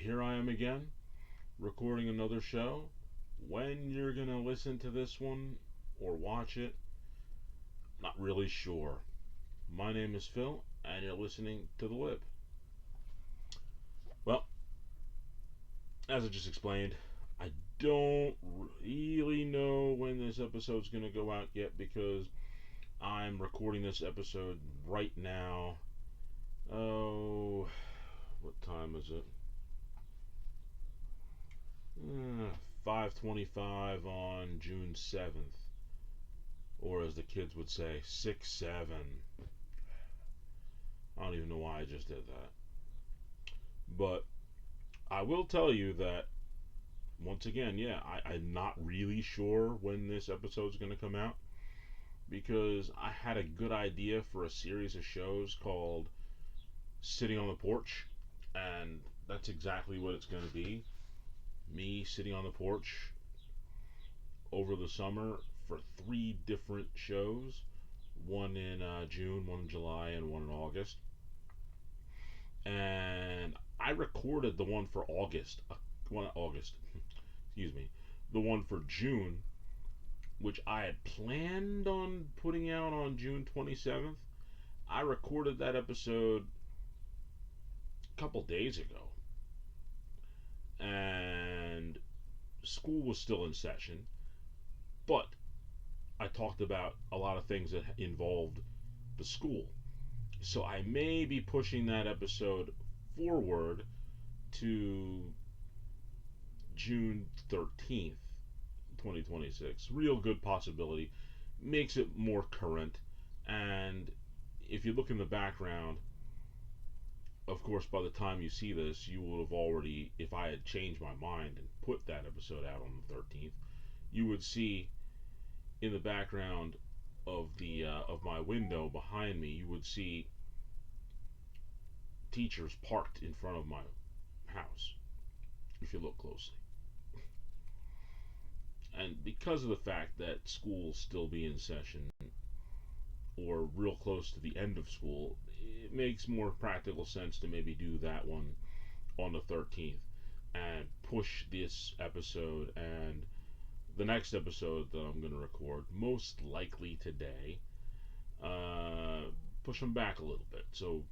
here I am again, recording another show. When you're gonna listen to this one or watch it, not really sure. My name is Phil, and you're listening to The Lib. Well, as I just explained, I don't really know when this episode's gonna go out yet because I'm recording this episode right now. Oh, what time is it? 5:25 on June 7th, or as the kids would say, 6/7. I don't even know why I just did that. But I will tell you that once again, yeah, I'm not really sure when this episode's going to come out because I had a good idea for a series of shows called Sitting on the Porch, and that's exactly what it's going to be. Me sitting on the porch over the summer for 3 different shows, one in June, one in July, and one in August. And I recorded the one for August, excuse me, the one for June, which I had planned on putting out on June 27th. I recorded that episode a couple days ago, and school was still in session, but I talked about a lot of things that involved the school. So I may be pushing that episode forward to June 13th, 2026. Real good possibility. Makes it more current. And if you look in the background, of course, by the time you see this, you would have already, if I had changed my mind and put that episode out on the 13th, you would see in the background of my window behind me, you would see teachers parked in front of my house if you look closely. And because of the fact that schools still be in session or real close to the end of school, it makes more practical sense to maybe do that one on the 13th and push this episode and the next episode that I'm going to record, most likely today, push them back a little bit. So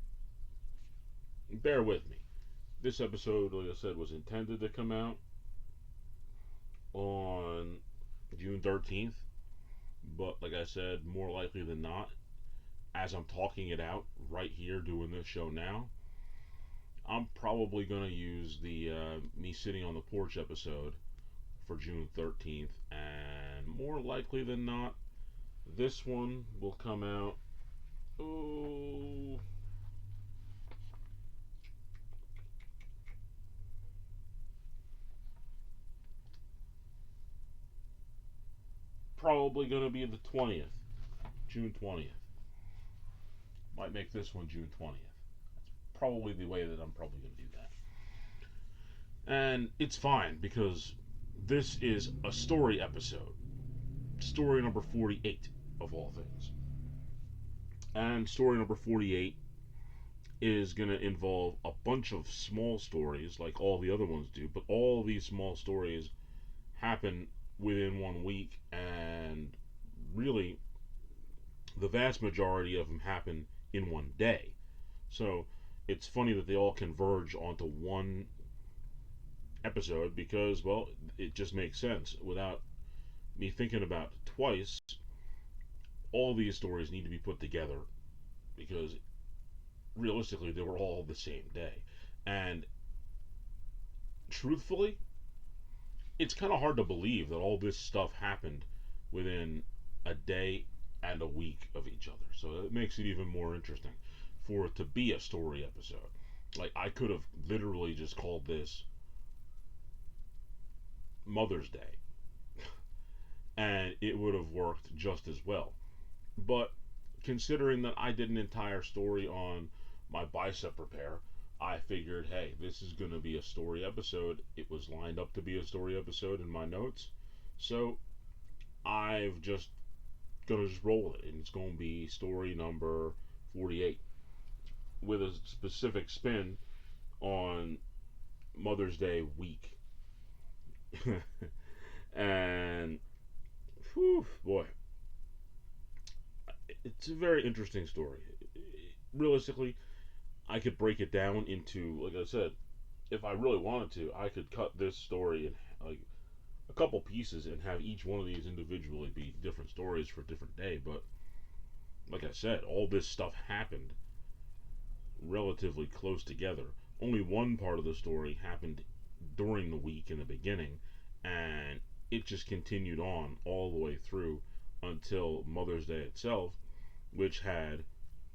bear with me. This episode, like I said, was intended to come out on June 13th, but like I said, more likely than not, as I'm talking it out right here doing this show now, I'm probably going to use the me sitting on the porch episode for June 13th, and more likely than not, this one will come out. Oh, probably going to be the 20th, June 20th. Might make this one June 20th. That's probably the way that I'm probably going to do that. And it's fine because this is a story episode. Story number 48 of all things. And story number 48 is going to involve a bunch of small stories like all the other ones do, but all these small stories happen within 1 week, and really the vast majority of them happen in one day. So it's funny that they all converge onto one episode because, well, it just makes sense. Without me thinking about it twice, all these stories need to be put together because realistically they were all the same day. And truthfully, it's kind of hard to believe that all this stuff happened within a day and a week of each other. So it makes it even more interesting for it to be a story episode. Like, I could have literally just called this Mother's Day and it would have worked just as well. But considering that I did an entire story on my bicep repair, I figured, hey, this is going to be a story episode. It was lined up to be a story episode in my notes. So I've just going to just roll with it. And it's going to be story number 48 with a specific spin on Mother's Day week. And, whew, boy, it's a very interesting story. Realistically, I could break it down into, like I said, if I really wanted to, I could cut this story in like a couple pieces and have each one of these individually be different stories for a different day. But like I said, all this stuff happened relatively close together. Only one part of the story happened during the week in the beginning, and it just continued on all the way through until Mother's Day itself, which had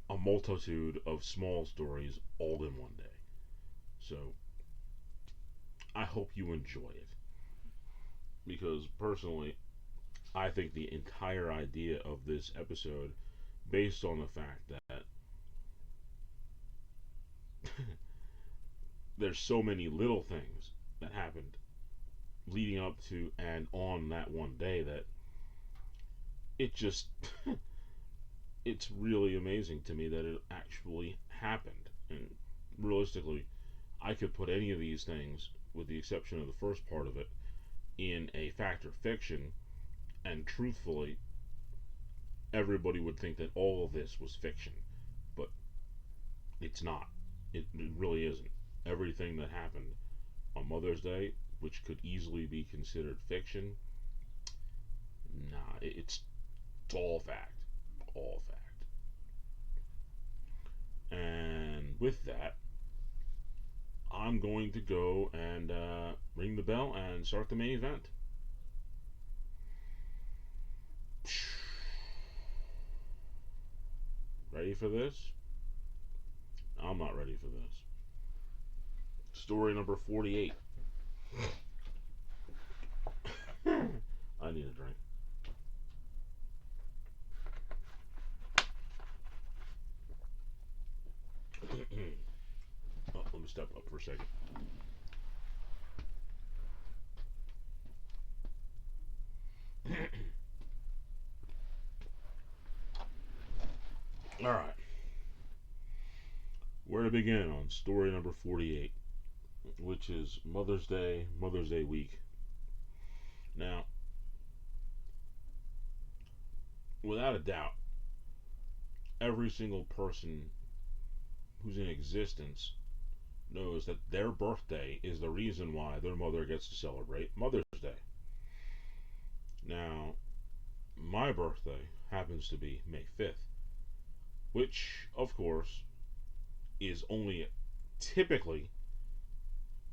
a multitude of small stories all in one day. So I hope you enjoy it, because personally, I think the entire idea of this episode, based on the fact that there's so many little things that happened leading up to and on that one day, that it just it's really amazing to me that it actually happened. And realistically, I could put any of these things, with the exception of the first part of it, in a fact or fiction, and truthfully, everybody would think that all of this was fiction. But it's not. It really isn't. Everything that happened on Mother's Day, which could easily be considered fiction, nah, it's all fact. All fact. And with that, I'm going to go and ring the bell and start the main event. Ready for this? I'm not ready for this. Story number 48. I need a drink. Oh, let me step up for a second. All right. Where to begin on story number 48, which is Mother's Day week. Now, without a doubt, every single person who's in existence knows that their birthday is the reason why their mother gets to celebrate Mother's Day. Now, my birthday happens to be May 5th, which, of course, is only typically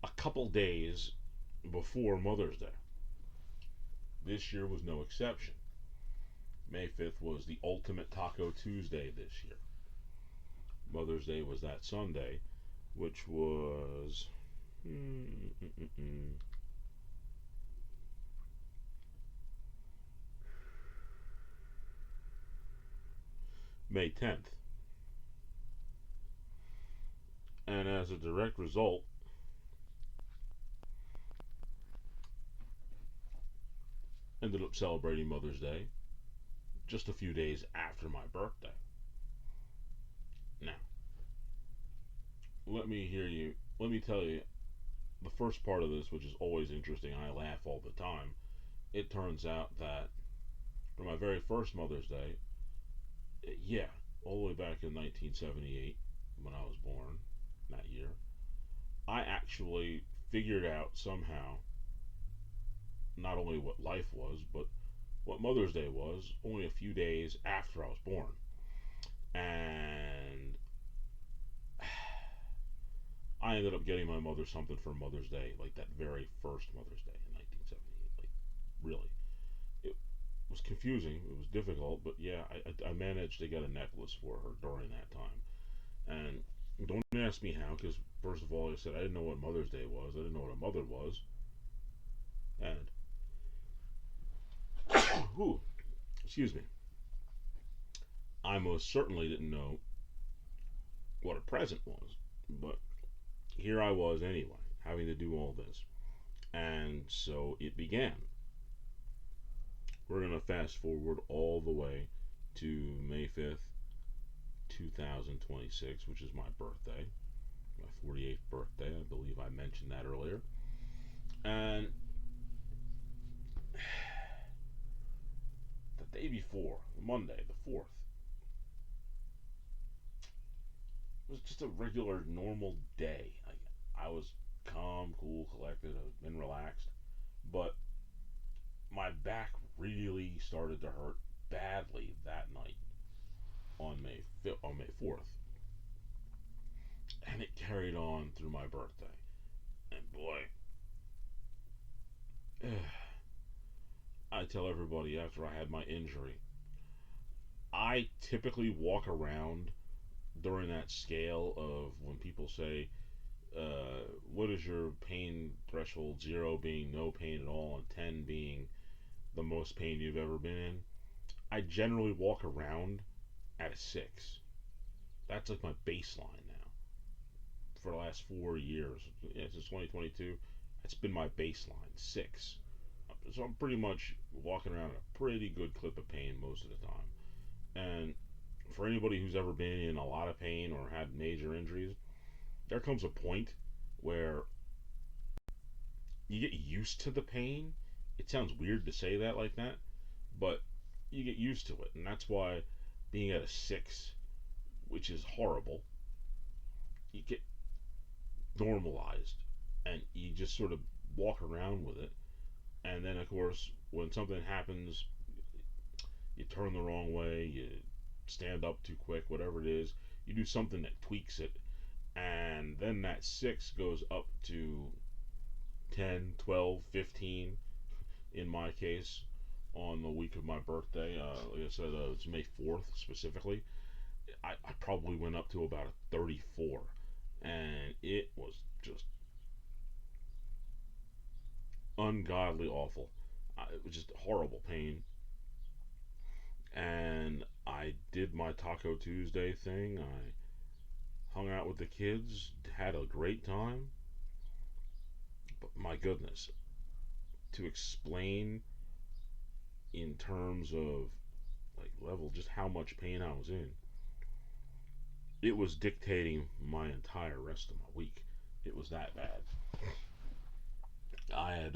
a couple days before Mother's Day. This year was no exception. May 5th was the ultimate Taco Tuesday this year. Mother's Day was that Sunday, which was May 10th. And as a direct result, ended up celebrating Mother's Day just a few days after my birthday. Now, let me tell you the first part of this, which is always interesting. I laugh all the time. It turns out that for my very first Mother's Day, yeah, all the way back in 1978, when I was born that year, I actually figured out somehow not only what life was, but what Mother's Day was only a few days after I was born. And I ended up getting my mother something for Mother's Day, like that very first Mother's Day in 1978. Like, really. It was confusing. It was difficult, but yeah, I managed to get a necklace for her during that time. And don't ask me how, because first of all, I said I didn't know what Mother's Day was. I didn't know what a mother was. And, whew, excuse me, I most certainly didn't know what a present was. But here I was anyway, having to do all this. And so it began. We're going to fast forward all the way to May 5th, 2026, which is my birthday. my 48th birthday. I believe I mentioned that earlier. And the day before, Monday, the 4th, was just a regular, normal day. I was calm, cool, collected. I've been relaxed, but my back really started to hurt badly that night on May 4th, and it carried on through my birthday. And boy, I tell everybody after I had my injury, I typically walk around during that scale of when people say, what is your pain threshold? 0 being no pain at all, and 10 being the most pain you've ever been in. I generally walk around at a 6. That's like my baseline now for the last 4 years. Yeah, since 2022, that's been my baseline, 6. So I'm pretty much walking around at a pretty good clip of pain most of the time. And for anybody who's ever been in a lot of pain or had major injuries, there comes a point where you get used to the pain. It sounds weird to say that like that, but you get used to it. And that's why being at a 6, which is horrible, you get normalized and you just sort of walk around with it. And then, of course, when something happens, you turn the wrong way, you stand up too quick, whatever it is, you do something that tweaks it, and then that 6 goes up to 10, 12, 15 in my case on the week of my birthday. Like I said, it's May 4th specifically. I probably went up to about a 34, and it was just ungodly awful. It was just horrible pain. And I did my Taco Tuesday thing. I hung out with the kids, had a great time. But my goodness, to explain in terms of like level just how much pain I was in, it was dictating my entire rest of my week. It was that bad. I had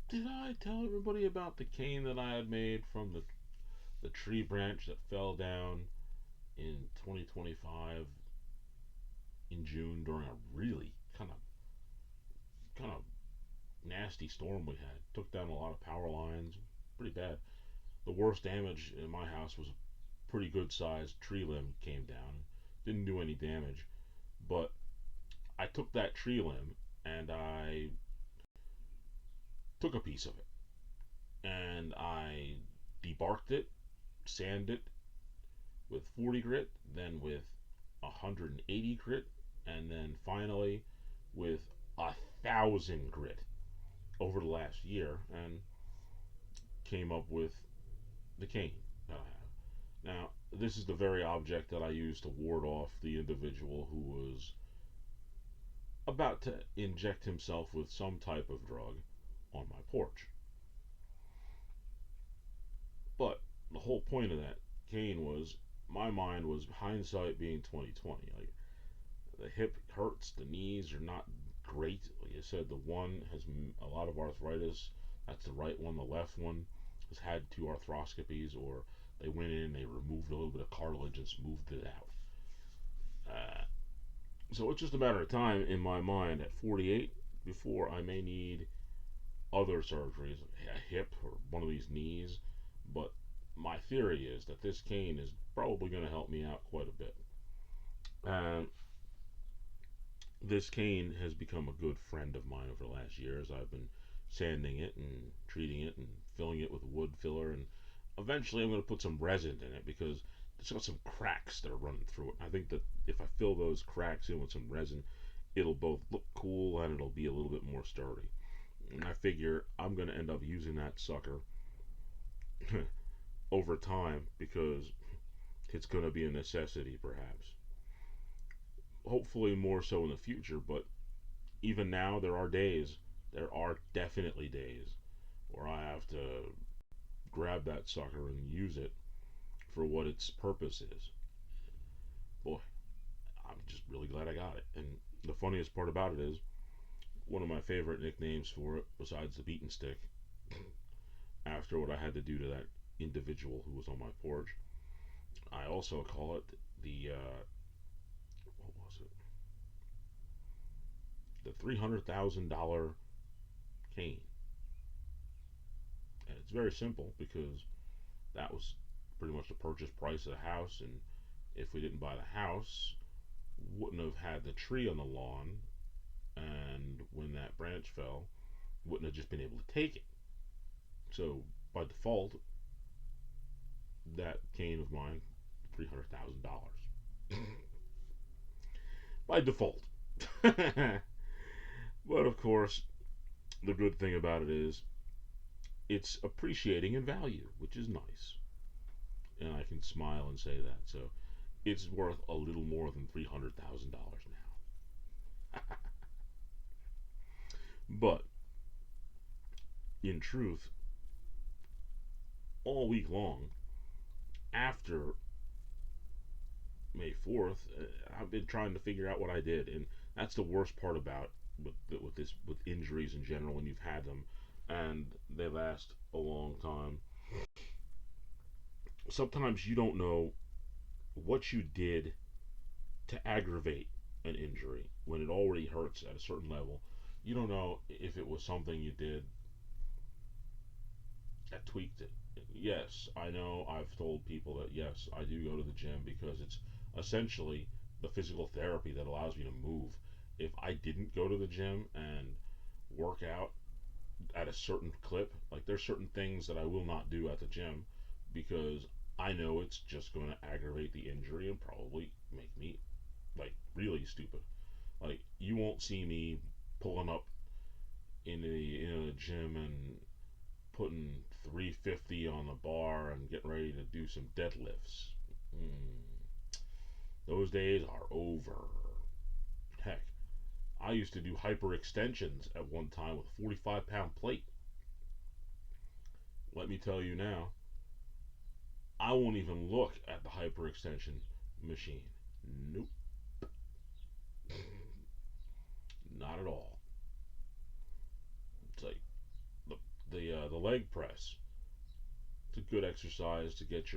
did I tell everybody about the cane that I had made from the tree branch that fell down in 2025 in June during a really kind of nasty storm we had? Took down a lot of power lines, pretty bad. The worst damage in my house was a pretty good sized tree limb came down. Didn't do any damage, but I took that tree limb and I took a piece of it and I debarked it, sanded it with 40 grit, then with 180 grit, and then finally with 1,000 grit over the last year, and came up with the cane that I have. Now, this is the very object that I used to ward off the individual who was about to inject himself with some type of drug on my porch. But the whole point of that cane was my mind was hindsight being 2020. Like the hip hurts, the knees are not great. Like I said, the one has a lot of arthritis. That's the right one. The left one has had 2 arthroscopies, or they went in and they removed a little bit of cartilage and smoothed it out. So it's just a matter of time in my mind at 48 before I may need other surgeries, a hip or one of these knees. But my theory is that this cane is probably going to help me out quite a bit. And this cane has become a good friend of mine over the last years. I've been sanding it and treating it and filling it with wood filler, and eventually I'm going to put some resin in it because it's got some cracks that are running through it. I think that if I fill those cracks in with some resin, it'll both look cool and it'll be a little bit more sturdy. And I figure I'm going to end up using that sucker over time because it's going to be a necessity, perhaps. Hopefully, more so in the future, but even now, there are definitely days where I have to grab that sucker and use it for what its purpose is. just really glad I got it. And the funniest part about it is one of my favorite nicknames for it, besides the beaten stick, after what I had to do to that individual who was on my porch, I also call it the what was it? The $300,000 cane. And it's very simple because that was pretty much the purchase price of the house. And if we didn't buy the house, wouldn't have had the tree on the lawn. And when that branch fell, wouldn't have just been able to take it. So by default, that cane of mine, $300,000 by default. But of course, the good thing about it is it's appreciating in value, which is nice. And I can smile and say that. So it's worth a little more than $300,000 now. But in truth, all week long after May 4th, I've been trying to figure out what I did, and that's the worst part about with injuries in general when you've had them and they last a long time. Sometimes you don't know what you did to aggravate an injury when it already hurts at a certain level. You don't know if it was something you did that tweaked it. Yes, I know I've told people that yes, I do go to the gym because it's essentially the physical therapy that allows me to move. If I didn't go to the gym and work out at a certain clip, like there's certain things that I will not do at the gym because I know it's just going to aggravate the injury and probably make me like really stupid. Like you won't see me pulling up in a gym and putting 350 on the bar and getting ready to do some deadlifts. Mm, those days are over. Heck, I used to do hyperextensions at one time with a 45-pound plate. Let me tell you now, I won't even look at the hyperextension machine. Nope, not at all. It's like the leg press. It's a good exercise to get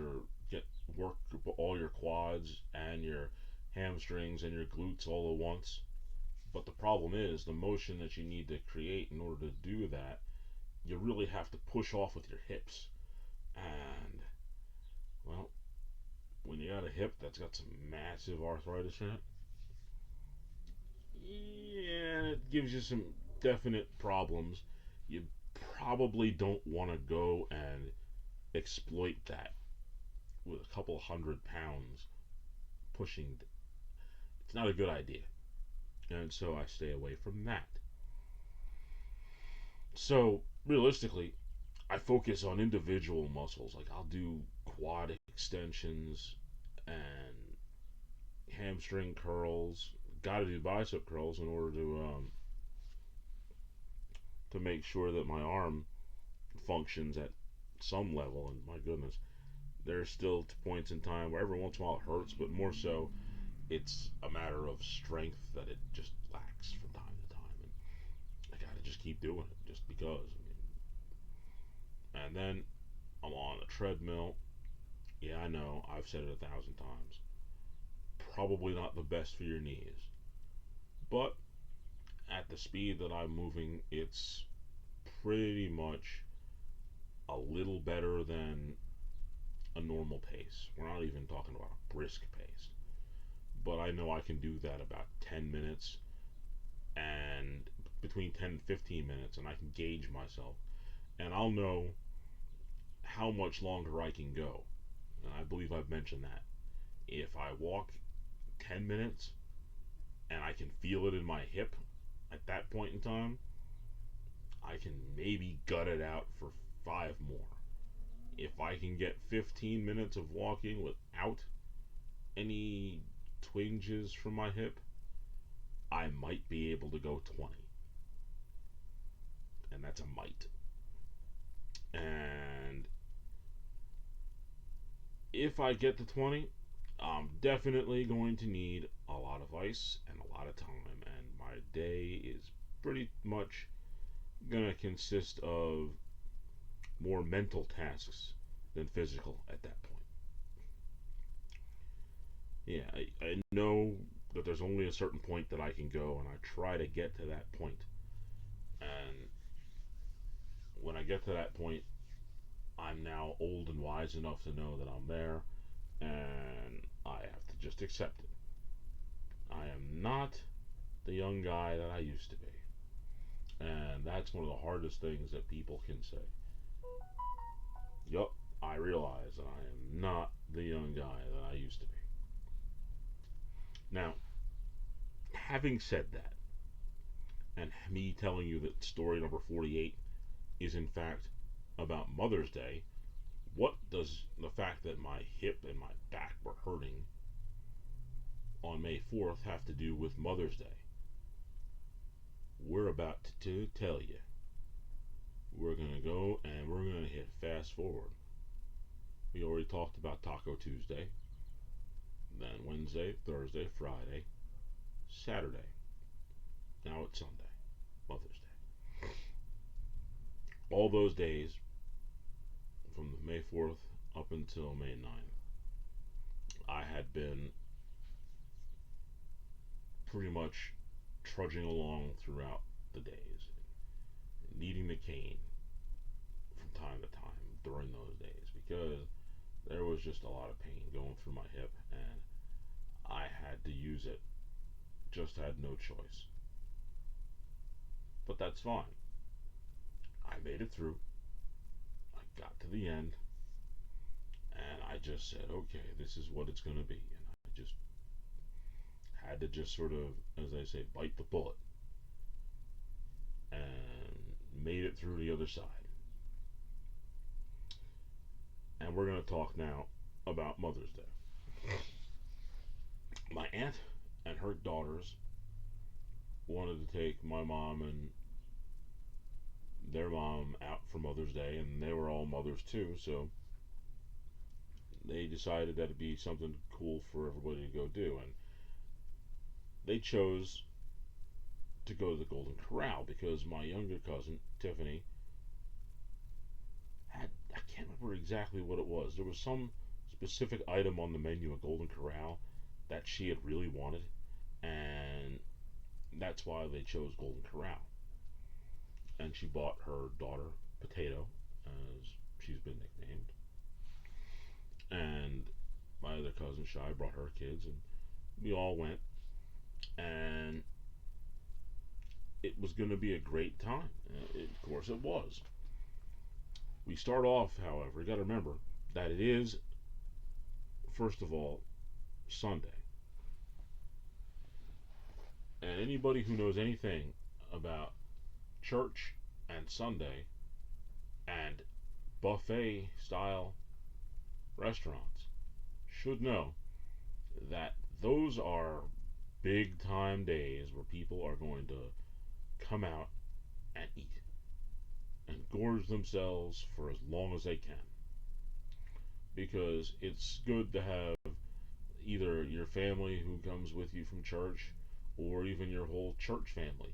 work all your quads and your hamstrings and your glutes all at once. But the problem is the motion that you need to create in order to do that, you really have to push off with your hips. And well, when you got a hip that's got some massive arthritis in it, yeah, it gives you some definite problems. You probably don't want to go and exploit that with a couple hundred pounds pushing. It's not a good idea. And so I stay away from that. So realistically, I focus on individual muscles. Like I'll do quad extensions and hamstring curls. Got to do bicep curls in order to make sure that my arm functions at some level. And my goodness, there's still points in time where every once in a while it hurts, but more so it's a matter of strength that it just lacks from time to time. And I gotta just keep doing it just because. And then I'm on a treadmill. Yeah, I know, I've said it 1,000 times. Probably not the best for your knees. But at the speed that I'm moving, it's pretty much a little better than a normal pace. We're not even talking about a brisk pace. But I know I can do that about 10 minutes and between 10 and 15 minutes, and I can gauge myself. And I'll know how much longer I can go. And I believe I've mentioned that. If I walk 10 minutes and I can feel it in my hip at that point in time, I can maybe gut it out for 5 more. If I can get 15 minutes of walking without any twinges from my hip, I might be able to go 20. And that's a might. And if I get to 20, I'm definitely going to need a lot lot of ice and a lot of time, and my day is pretty much gonna consist of more mental tasks than physical at that point. Yeah, I know that there's only a certain point that I can go, and I try to get to that point. And when I get to that point, I'm now old and wise enough to know that I'm there, and I have to just accept it. I am not the young guy that I used to be. And that's one of the hardest things that people can say. Yup, I realize that I am not the young guy that I used to be. Now, having said that, and me telling you that story number 48 is in fact about Mother's Day, what does the fact that my hip and my back were hurting on May 4th have to do with Mother's Day? We're about to tell you. We're going to go and we're going to hit fast forward. We already talked about Taco Tuesday, then Wednesday, Thursday, Friday, Saturday. Now it's Sunday, Mother's Day. All those days from May 4th up until May 9th, I had been pretty much trudging along throughout the days, needing the cane from time to time during those days because there was just a lot of pain going through my hip and I had to use it. Just had no choice. But that's fine. I made it through. I got to the end and I just said, okay, this is what it's going to be. And I just had to just sort of, as I say, bite the bullet and made it through the other side. And we're going to talk now about Mother's Day. My aunt and her daughters wanted to take my mom and their mom out for Mother's Day, and they were all mothers too, so they decided that it'd be something cool for everybody to go do. And they chose to go to the Golden Corral because my younger cousin, Tiffany, had, I can't remember exactly what it was. There was some specific item on the menu at Golden Corral that she had really wanted, and that's why they chose Golden Corral. And she bought her daughter, Potato, as she's been nicknamed. And my other cousin, Shy, brought her kids, and we all went. And it was going to be a great time. Of course, it was. We start off, however, you got to remember that it is, first of all, Sunday. And anybody who knows anything about church and Sunday and buffet style restaurants should know that those are big time days where people are going to come out and eat and gorge themselves for as long as they can, because it's good to have either your family who comes with you from church or even your whole church family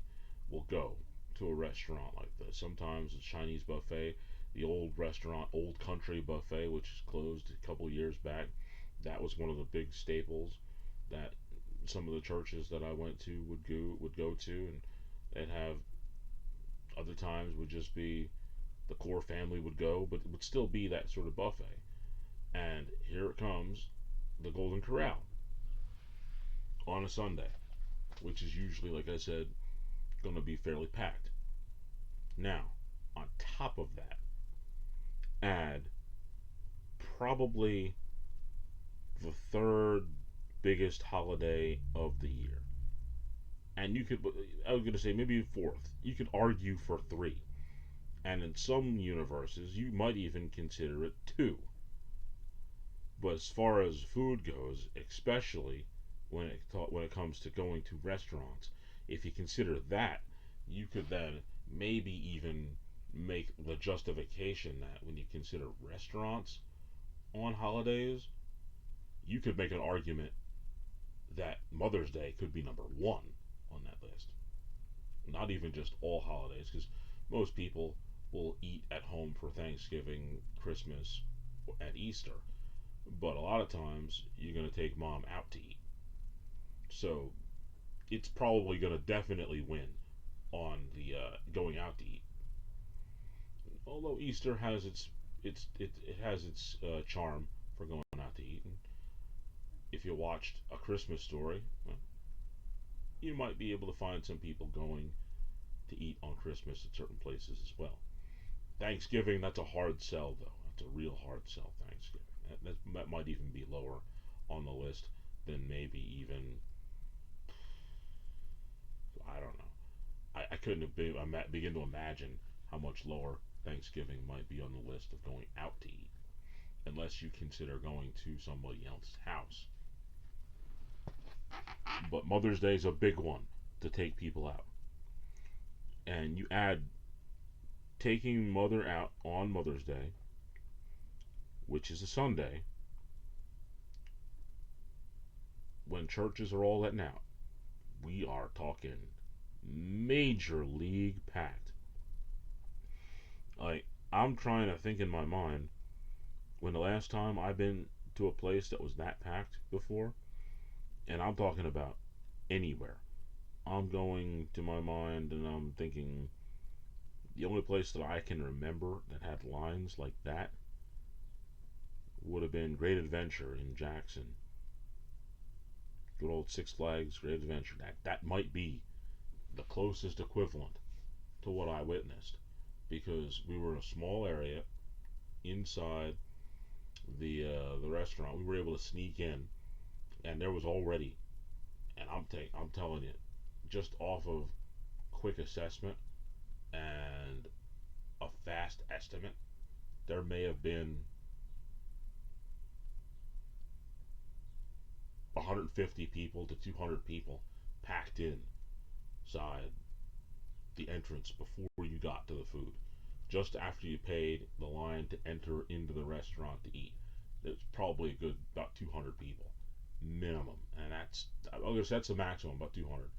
will go to a restaurant like this. Sometimes it's Chinese buffet, the old restaurant, Old Country Buffet, which is closed a couple years back. That was one of the big staples that some of the churches that I went to would go to, and they'd have other times would just be the core family would go, but it would still be that sort of buffet. And here it comes, the Golden Corral on a Sunday, which is usually, like I said, going to be fairly packed. Now, on top of that, add probably the third biggest holiday of the year. And you could, I was going to say maybe fourth. You could argue for three. And in some universes, you might even consider it two. But as far as food goes, especially when it comes to going to restaurants, if you consider that, you could then maybe even make the justification that when you consider restaurants on holidays, you could make an argument that Mother's Day could be number one on that list. Not even just all holidays, because most people will eat at home for Thanksgiving, Christmas, and Easter. But a lot of times you're going to take mom out to eat. So it's probably going to definitely win on the going out to eat. Although Easter has it has its charm for going out to eat. And if you watched A Christmas Story, well, you might be able to find some people going to eat on Christmas at certain places as well. Thanksgiving, that's a hard sell though. That's a real hard sell. Thanksgiving. That might even be lower on the list than maybe even, I don't know. I couldn't begin to imagine how much lower Thanksgiving might be on the list of going out to eat, unless you consider going to somebody else's house. But Mother's Day is a big one to take people out. And you add taking mother out on Mother's Day, which is a Sunday, when churches are all letting out. We are talking major league packed. Like, I'm trying to think in my mind when the last time I've been to a place that was that packed before, and I'm talking about anywhere. I'm going to my mind and I'm thinking the only place that I can remember that had lines like that would have been Great Adventure in Jackson. Good old Six Flags Great Adventure. That might be the closest equivalent to what I witnessed, because we were in a small area inside the restaurant. We were able to sneak in, and there was already, and I'm telling you, just off of quick assessment and a fast estimate, there may have been 150 people to 200 people packed inside the entrance before you got to the food. Just after you paid the line to enter into the restaurant to eat, there's probably a good about 200 people minimum, and that's the maximum, about 200.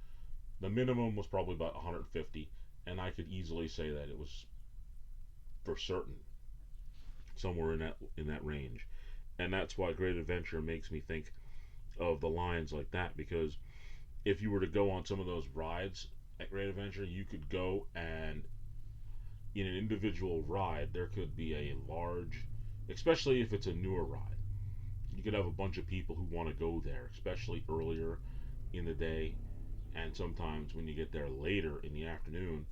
The minimum was probably about 150, and I could easily say that it was for certain somewhere in that range. And that's why Great Adventure makes me think of the lines like that, because if you were to go on some of those rides at Great Adventure, you could go, and in an individual ride there could be a large, especially if it's a newer ride, you could have a bunch of people who want to go there, especially earlier in the day. And sometimes when you get there later in the afternoon,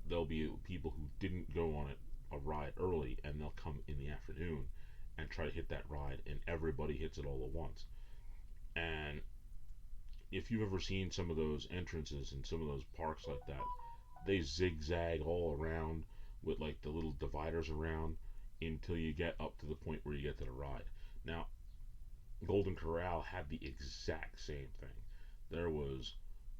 there'll be people who didn't go on a ride early, and they'll come in the afternoon and try to hit that ride, and everybody hits it all at once. And if you've ever seen some of those entrances in some of those parks like that, they zigzag all around with like the little dividers around until you get up to the point where you get to the ride. Now, Golden Corral had the exact same thing. There was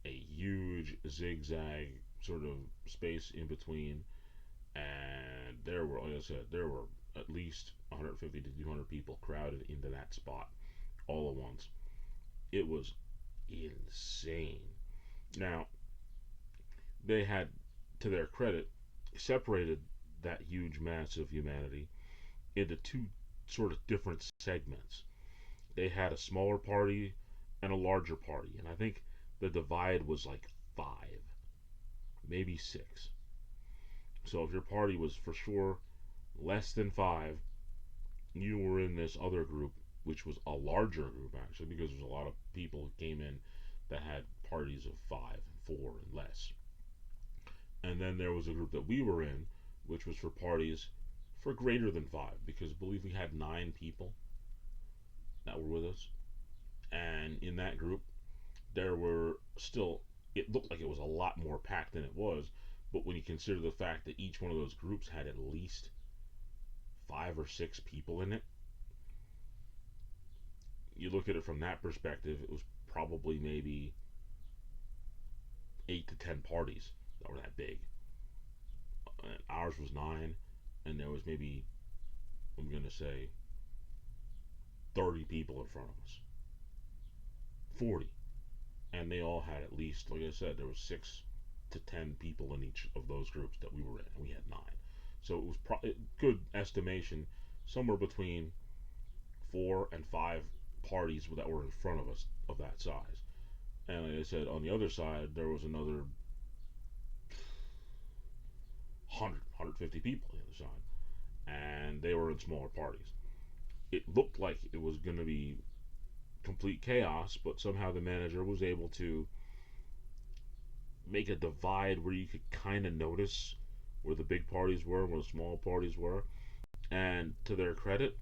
a huge zigzag sort of space in between, and there were, like I said, there were at least 150 to 200 people crowded into that spot all at once. It was insane. Now, they had, to their credit, separated that huge mass of humanity into two sort of different segments. They had a smaller party and a larger party, and I think the divide was like 5, maybe 6. So if your party was for sure less than 5, you were in this other group, which was a larger group actually, because there's a lot of people who came in that had parties of 5 and 4 and less. And then there was a group that we were in, which was for parties for greater than 5, because I believe we had 9 people that were with us. And in that group, there were still, it looked like it was a lot more packed than it was, but when you consider the fact that each one of those groups had at least 5 or 6 people in it, you look at it from that perspective, it was probably maybe 8 to 10 parties that were that big. And ours was 9, and there was maybe, I'm going to say, 30 people in front of us. 40. and they all had at least, like I said, there was 6 to 10 people in each of those groups that we were in, and we had 9. So it was good estimation, somewhere between 4 and 5 parties that were in front of us of that size. And like I said, on the other side, there was another 150 people on the other side, and they were in smaller parties. It looked like it was going to be complete chaos, but somehow the manager was able to make a divide where you could kind of notice where the big parties were and where the small parties were. And to their credit,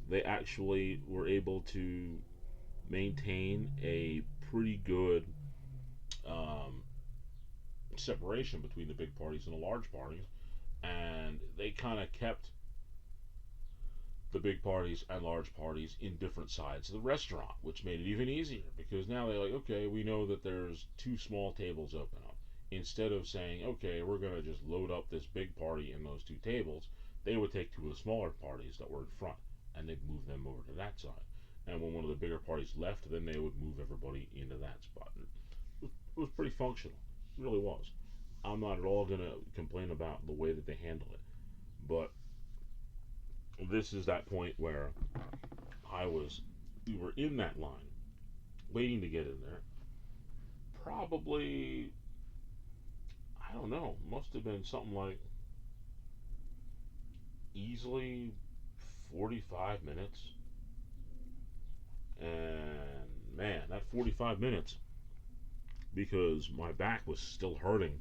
they actually were able to maintain a pretty good um, separation between the big parties and the large parties. And they kind of kept the big parties and large parties in different sides of the restaurant, which made it even easier because now they're like, okay, we know that there's 2 small tables open up. Instead of saying, okay, we're going to just load up this big party in those 2 tables, they would take 2 of the smaller parties that were in front and they'd move them over to that side. And when one of the bigger parties left, then they would move everybody into that spot. It was pretty functional. It really was. I'm not at all going to complain about the way that they handle it. But this is that point where we were in that line, waiting to get in there. Probably, I don't know, must have been something like easily 45 minutes. And man, that 45 minutes, because my back was still hurting,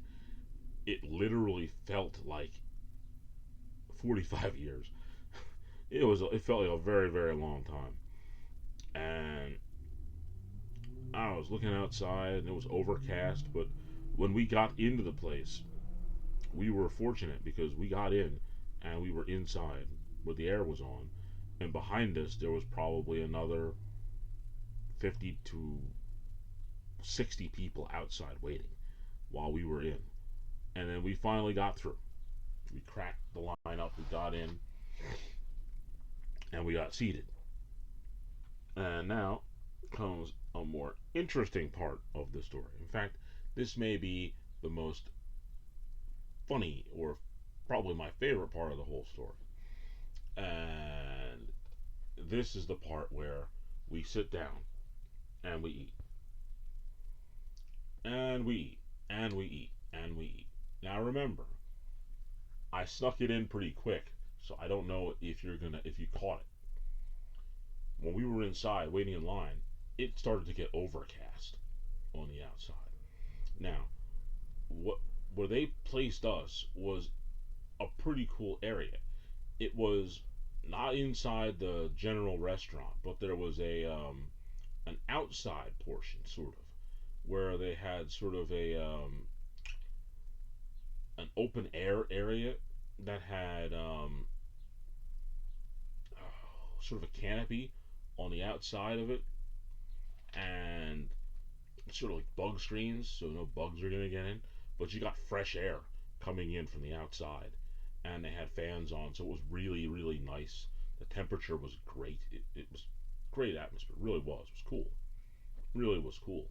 it literally felt like 45 years. It felt like a very, very long time. And I was looking outside and it was overcast, but when we got into the place, we were fortunate because we got in and we were inside where the air was on, and behind us there was probably another 50 to 60 people outside waiting while we were in. And then we finally got through. We cracked the line up, we got in, and we got seated. And now comes a more interesting part of the story. In fact, this may be the most funny or probably my favorite part of the whole story. And this is the part where we sit down and we eat. And we eat. And we eat. And we eat. Now remember, I snuck it in pretty quick, so I don't know if you caught it. When we were inside waiting in line, it started to get overcast on the outside. Now, what where they placed us was a pretty cool area. It was not inside the general restaurant, but there was an outside portion, sort of, where they had sort of an open air area that had sort of a canopy on the outside of it, and sort of like bug screens, so no bugs are gonna get in. But you got fresh air coming in from the outside, and they had fans on, so it was really really nice. The temperature was great. It was great atmosphere. It really was. It was cool. Really was cool.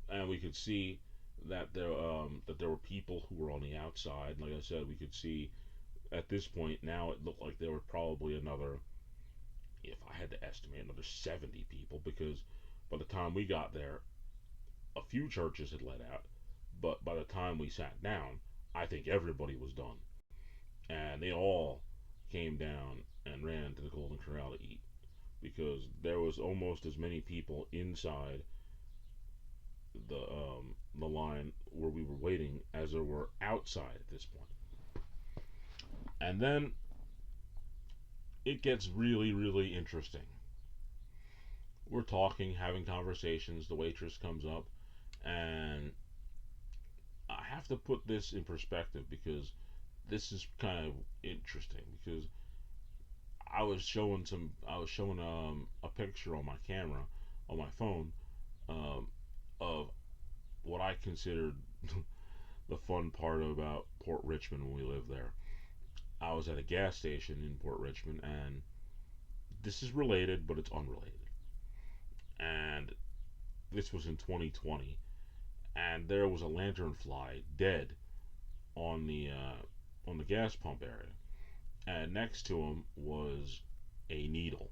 And we could see that there were people who were on the outside. Like I said, we could see at this point now it looked like there were probably another, if I had to estimate, another 70 people, because by the time we got there, a few churches had let out, but by the time we sat down, I think everybody was done. And they all came down and ran to the Golden Corral to eat because there was almost as many people inside the line where we were waiting as there were outside at this point. And then it gets really, really interesting. We're talking, having conversations. The waitress comes up, and I have to put this in perspective because this is kind of interesting. Because I was showing a picture on my camera, on my phone, um, of what I considered the fun part about Port Richmond when we lived there. I was at a gas station in Port Richmond, and this is related, but it's unrelated. And this was in 2020, and there was a lanternfly dead on the gas pump area, and next to him was a needle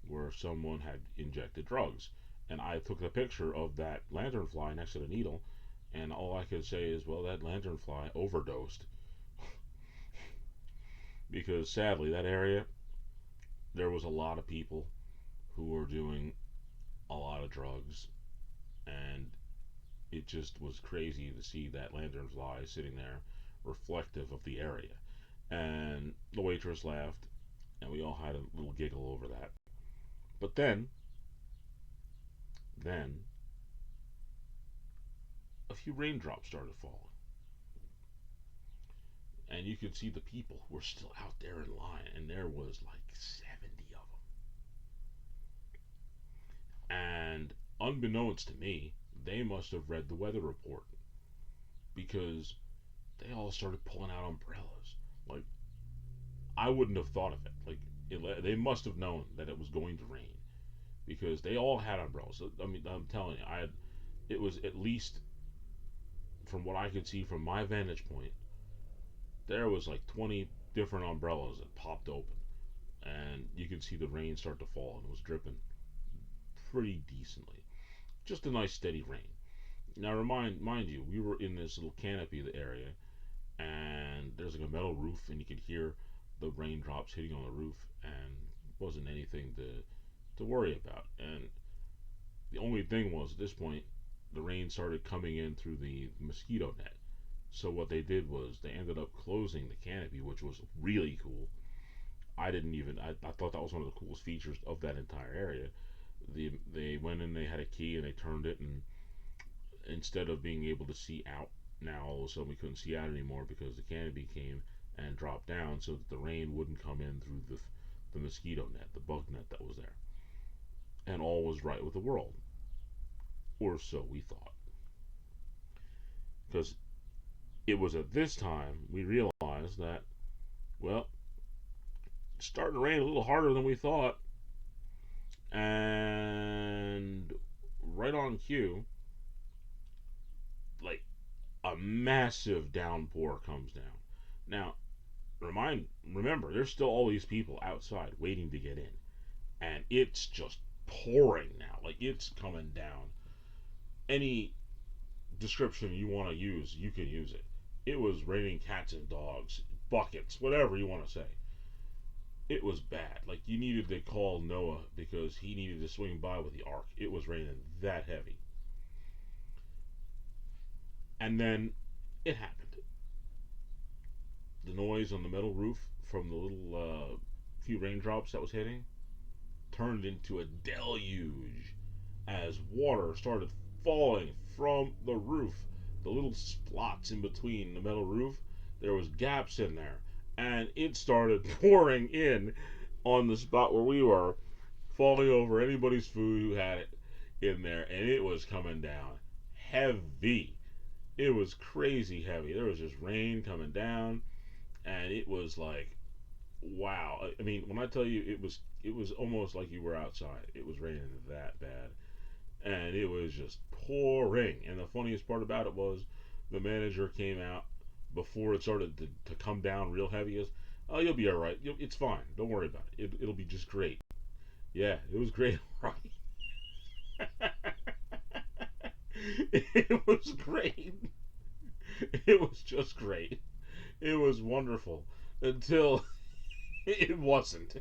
where someone had injected drugs. And I took a picture of that lanternfly next to the needle, and all I could say is, well, that lanternfly overdosed. Because sadly, that area, there was a lot of people who were doing a lot of drugs, and it just was crazy to see that lanternfly sitting there reflective of the area. And the waitress laughed, and we all had a little giggle over that. But then, a few raindrops started falling. And you could see the people who were still out there in line, and there was like 70 of them. And unbeknownst to me, they must have read the weather report because they all started pulling out umbrellas. Like, I wouldn't have thought of it. They must have known that it was going to rain because they all had umbrellas. I mean, I'm telling you, it was at least from what I could see from my vantage point, there was like 20 different umbrellas that popped open, and you could see the rain start to fall, and it was dripping pretty decently. Just a nice steady rain. Now, mind you, we were in this little canopy area, and there's like a metal roof, and you could hear the raindrops hitting on the roof, and it wasn't anything to worry about. And the only thing was, at this point, the rain started coming in through the mosquito net. So what they did was they ended up closing the canopy, which was really cool. I thought that was one of the coolest features of that entire area. They went in, they had a key, and they turned it, and instead of being able to see out, now all of a sudden we couldn't see out anymore because the canopy came and dropped down so that the rain wouldn't come in through the mosquito net, the bug net that was there. And all was right with the world. Or so we thought. Because it was at this time we realized that, well, it's starting to rain a little harder than we thought. And right on cue, like a massive downpour comes down. Now, remember, there's still all these people outside waiting to get in, and it's just pouring now. Like, it's coming down. Any description you want to use, you can use it. It was raining cats and dogs, buckets, whatever you want to say. It was bad. Like, you needed to call Noah because he needed to swing by with the ark. It was raining that heavy. And then it happened. The noise on the metal roof from the little few raindrops that was hitting turned into a deluge as water started falling from the roof. The little spots in between the metal roof, there was gaps in there, and it started pouring in on the spot where we were, falling over anybody's food who had it in there, and it was coming down heavy. It was crazy heavy. There was just rain coming down, and it was like, wow. I mean, when I tell you, it was almost like you were outside. It was raining that bad, and it was just pouring. And the funniest part about it was the manager came out before it started to come down real heavy. As, oh, you'll be all right. It's fine. Don't worry about it. It'll be just great. Yeah, it was great. Right. It was great. It was just great. It was wonderful until it wasn't.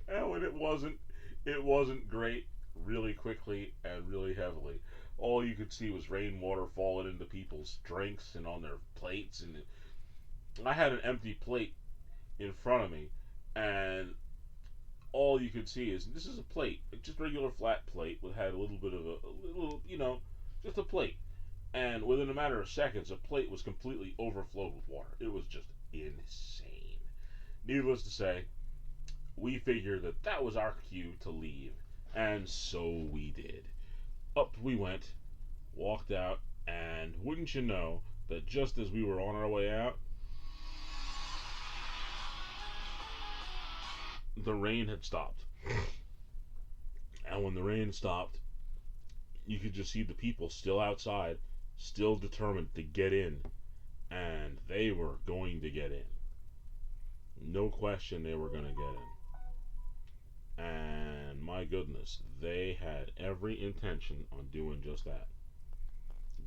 And when it wasn't great really quickly and really heavily. All you could see was rainwater falling into people's drinks and on their plates. And I had an empty plate in front of me, and all you could see is this is a plate, just a regular flat plate, with had a little bit of a little, just a plate. And within a matter of seconds, a plate was completely overflowed with water. It was just insane. Needless to say, we figured that was our cue to leave, and so we did. Up we went, walked out, and wouldn't you know that just as we were on our way out, the rain had stopped. And when the rain stopped, you could just see the people still outside, still determined to get in, and they were going to get in. No question they were going to get in. And my goodness, they had every intention on doing just that.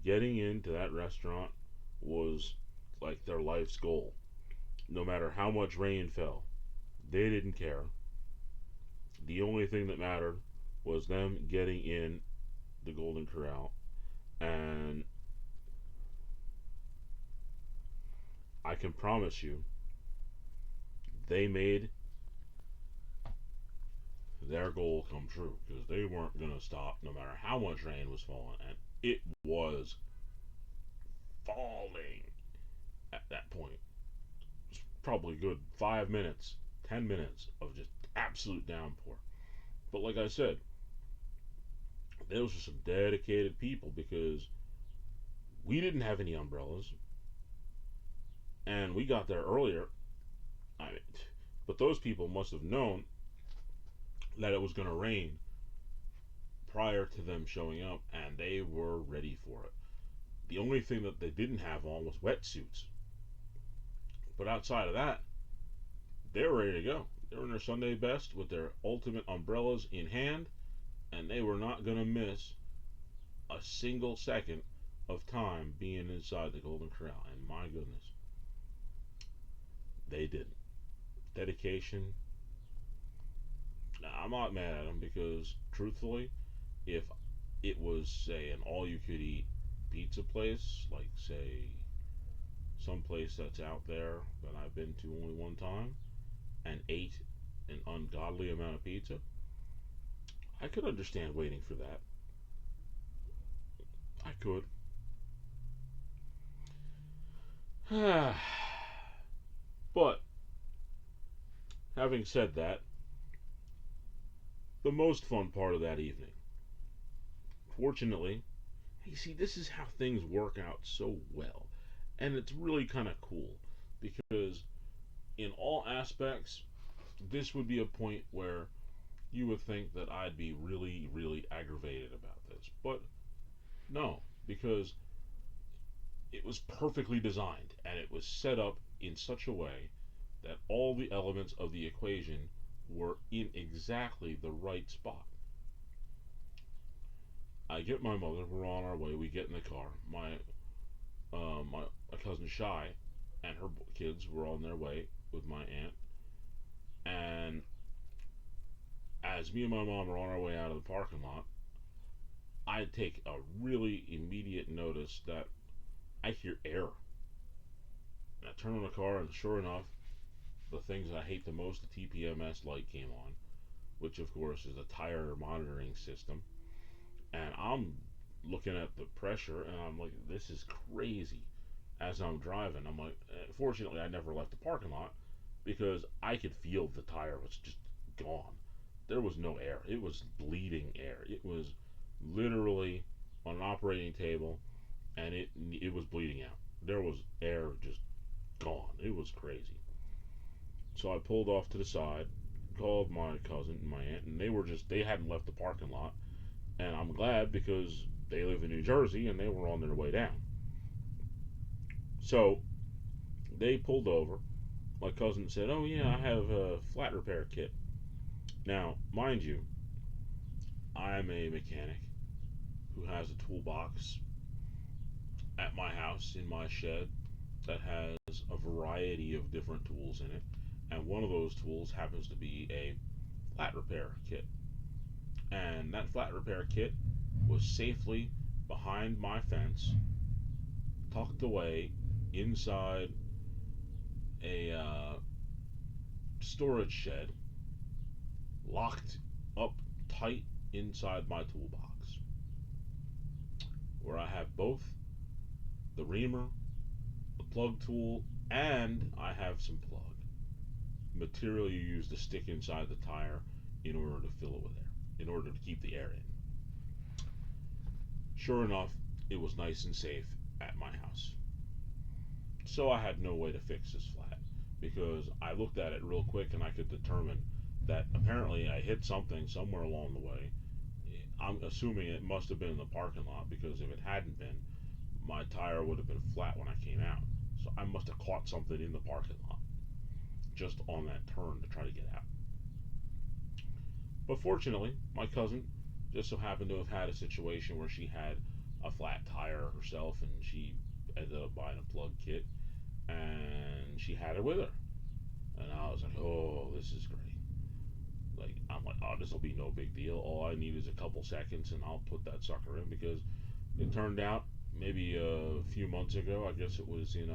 Getting into that restaurant was like their life's goal. No matter how much rain fell, they didn't care. The only thing that mattered was them getting in the Golden Corral. And I can promise you, they made their goal come true because they weren't going to stop no matter how much rain was falling. And it was falling at that point. It was probably good 5 minutes, 10 minutes of just absolute downpour. But like I said, those were some dedicated people because we didn't have any umbrellas and we got there earlier. I mean, but those people must have known that it was going to rain prior to them showing up, and they were ready for it. The only thing that they didn't have on was wetsuits. But outside of that, they were ready to go. They were in their Sunday best with their ultimate umbrellas in hand, and they were not going to miss a single second of time being inside the Golden Corral. And my goodness, they didn't. Dedication. I'm not mad at them because, truthfully, if it was, say, an all you could eat pizza place, like, say, some place that's out there that I've been to only one time and ate an ungodly amount of pizza, I could understand waiting for that. I could. But, having said that, the most fun part of that evening, fortunately, you see, this is how things work out so well. And it's really kind of cool because, in all aspects, this would be a point where you would think that I'd be really, really aggravated about this. But no, because it was perfectly designed and it was set up in such a way that all the elements of the equation were in exactly the right spot. I get my mother. We're on our way. We get in the car. My cousin Shy and her kids were on their way with my aunt. And as me and my mom are on our way out of the parking lot, I take a really immediate notice that I hear air. And I turn on the car, and sure enough, the things I hate the most, the TPMS light came on, which of course is a tire monitoring system. And I'm looking at the pressure, and I'm like, this is crazy. As I'm driving, I'm like, fortunately, I never left the parking lot because I could feel the tire was just gone. There was no air. It was bleeding air. It was literally on an operating table, and it was bleeding out. There was air just gone. It was crazy. So I pulled off to the side, called my cousin and my aunt, and they hadn't left the parking lot. And I'm glad because they live in New Jersey and they were on their way down. So they pulled over. My cousin said, "Oh yeah, I have a flat repair kit." Now, mind you, I'm a mechanic who has a toolbox at my house in my shed that has a variety of different tools in it. And one of those tools happens to be a flat repair kit. And that flat repair kit was safely behind my fence, tucked away inside a storage shed, locked up tight inside my toolbox, where I have both the reamer, the plug tool, and I have some plug material you use to stick inside the tire in order to fill it with air, in order to keep the air in. Sure enough, it was nice and safe at my house. So I had no way to fix this flat because I looked at it real quick and I could determine that apparently I hit something somewhere along the way I'm assuming it must have been in the parking lot because if it hadn't been, my tire would have been flat when I came out. So I must have caught something in the parking lot just on that turn to try to get out. But fortunately, my cousin just so happened to have had a situation where she had a flat tire herself and she ended up buying a plug kit and she had it with her. And I was like, oh, this is great. Like, I'm like, oh, this will be no big deal. All I need is a couple seconds and I'll put that sucker in because it turned out maybe a few months ago, I guess it was in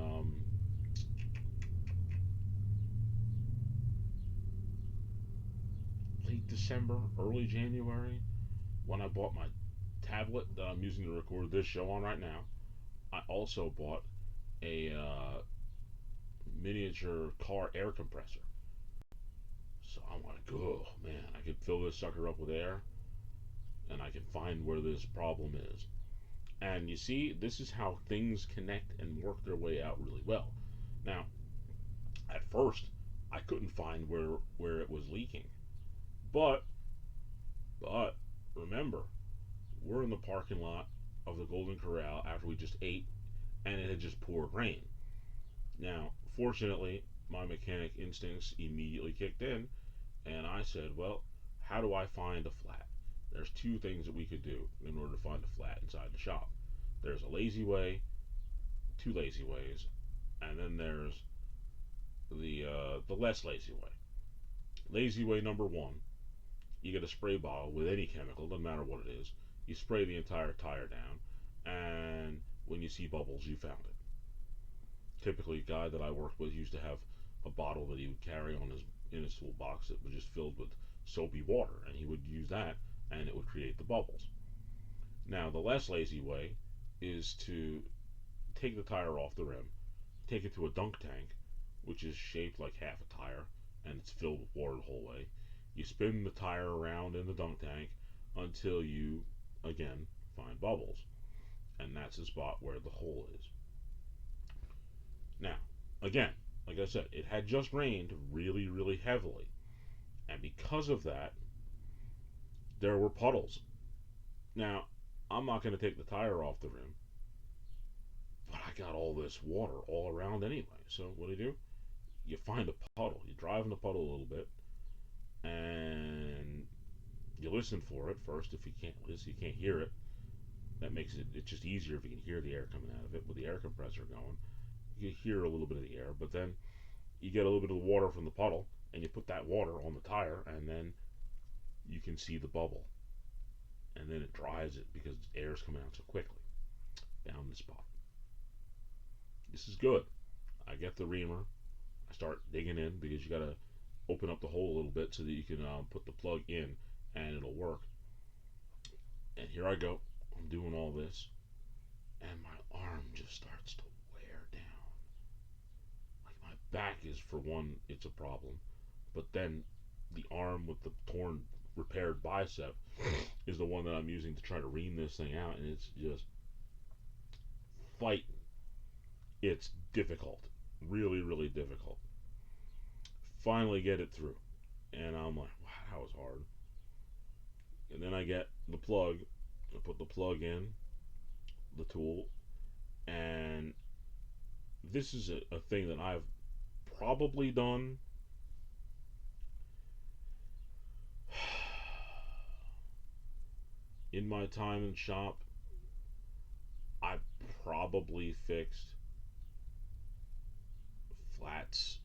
late December, early January, when I bought my tablet that I'm using to record this show on right now. I also bought a miniature car air compressor. So I'm like, oh man, I could fill this sucker up with air and I can find where this problem is. And you see, this is how things connect and work their way out really well. Now, at first, I couldn't find where it was leaking. But but remember, we're in the parking lot of the Golden Corral after we just ate and it had just poured rain. Now, fortunately, my mechanic instincts immediately kicked in and I said, well, how do I find a flat? There's two things that we could do in order to find a flat inside the shop. There's a lazy way, two lazy ways, and then there's the less lazy way. Lazy way number one, you get a spray bottle with any chemical, doesn't matter what it is. You spray the entire tire down, and when you see bubbles, you found it. Typically, a guy that I worked with used to have a bottle that he would carry on his in his toolbox that was just filled with soapy water, and he would use that, and it would create the bubbles. Now, the less lazy way is to take the tire off the rim, take it to a dunk tank, which is shaped like half a tire, and it's filled with water the whole way. You spin the tire around in the dunk tank until you, again, find bubbles. And that's the spot where the hole is. Now, again, like I said, it had just rained really, really heavily. And because of that, there were puddles. Now, I'm not going to take the tire off the rim, but I got all this water all around anyway. So what do? You find a puddle. You drive in the puddle a little bit, and you listen for it first. If you can't listen, you can't hear it. That makes it's just easier if you can hear the air coming out of it with the air compressor going. You hear a little bit of the air, but then you get a little bit of the water from the puddle, and you put that water on the tire, and then you can see the bubble, and then it dries it because air is coming out so quickly down the spot. This is good. I get the reamer. I start digging in because you got to open up the hole a little bit so that you can put the plug in and it'll work. And here I go. I'm doing all this, and my arm just starts to wear down. Like my back is, for one, it's a problem, but then the arm with the torn, repaired bicep is the one that I'm using to try to ream this thing out, and it's just fighting. It's difficult, really, really difficult. Finally get it through, and I'm like, wow, that was hard. And then I get the plug, I put the plug in, the tool, and this is a thing that I've probably done in my time in shop. I probably fixed flats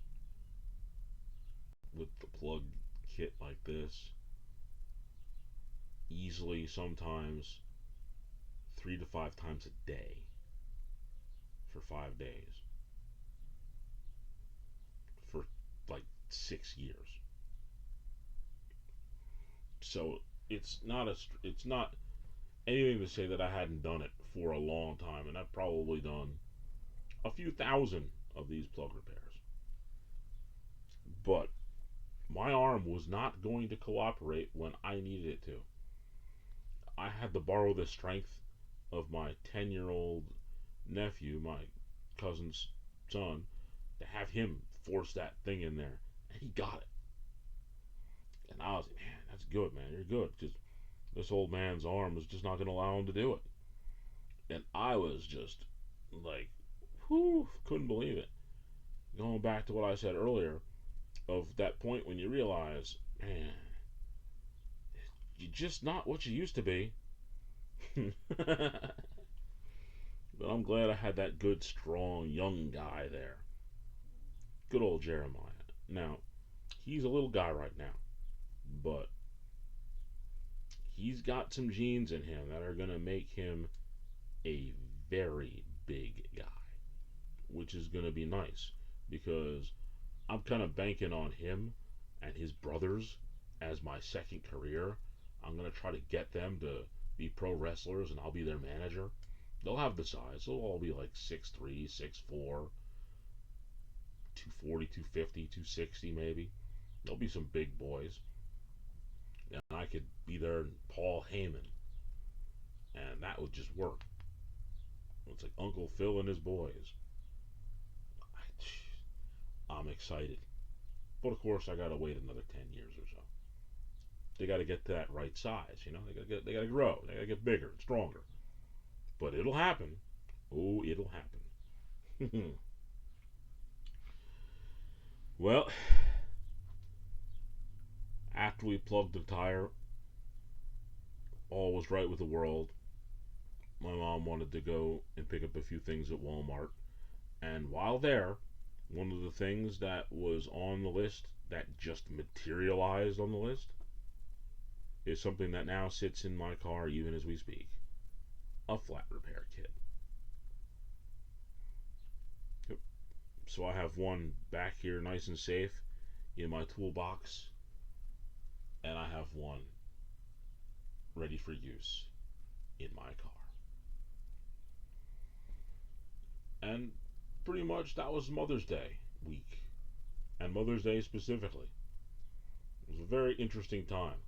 with the plug kit like this easily, sometimes 3 to 5 times a day for 5 days for like 6 years. So it's not anything to say that I hadn't done it for a long time, and I've probably done a few thousand of these plug repairs. But my arm was not going to cooperate when I needed it to. I had to borrow the strength of my 10-year-old nephew, my cousin's son, to have him force that thing in there. And he got it. And I was like, man, that's good, man. You're good. Because This old man's arm was just not going to allow him to do it. And I was just like, whew, couldn't believe it. Going back to what I said earlier, of that point when you realize, man, you're just not what you used to be. But I'm glad I had that good, strong, young guy there. Good old Jeremiah. Now, he's a little guy right now, but he's got some genes in him that are going to make him a very big guy, which is going to be nice because I'm kind of banking on him and his brothers as my second career. I'm going to try to get them to be pro wrestlers and I'll be their manager. They'll have the size. They'll all be like 6'3, 6'4, 240, 250, 260 maybe. There'll be some big boys. And I could be their Paul Heyman. And that would just work. It's like Uncle Phil and his boys. I'm excited. But of course, I gotta wait another 10 years or so. They gotta get to that right size, you know. They gotta grow. They gotta get bigger and stronger. But it'll happen. Oh, it'll happen. Well, after we plugged the tire, all was right with the world. My mom wanted to go and pick up a few things at Walmart, and while there, one of the things that was on the list that just materialized on the list is something that now sits in my car even as we speak. A flat repair kit. Yep. So I have one back here nice and safe in my toolbox, and I have one ready for use in my car. And pretty much that was Mother's Day week, and Mother's Day specifically. It was a very interesting time.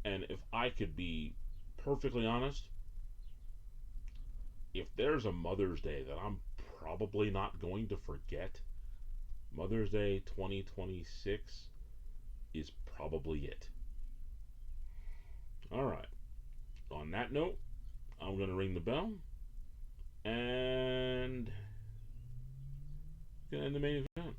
And if I could be perfectly honest, if there's a Mother's Day that I'm probably not going to forget, Mother's Day 2026 is probably it. Alright, on that note, I'm going to ring the bell and going to end the main event.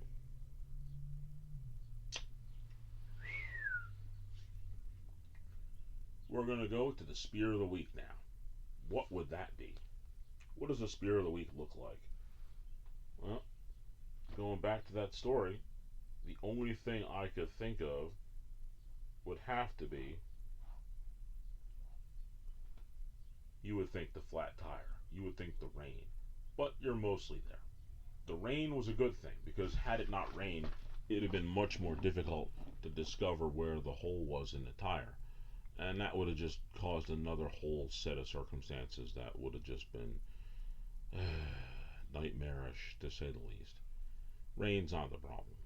We're going to go to the Spear of the Week now. What would that be? What does a Spear of the Week look like? Well, going back to that story, the only thing I could think of would have to be, you would think the flat tire, you would think the rain, but you're mostly there. The rain was a good thing because had it not rained, it'd have been much more difficult to discover where the hole was in the tire. And that would have just caused another whole set of circumstances that would have just been nightmarish to say the least. Rain's not the problem.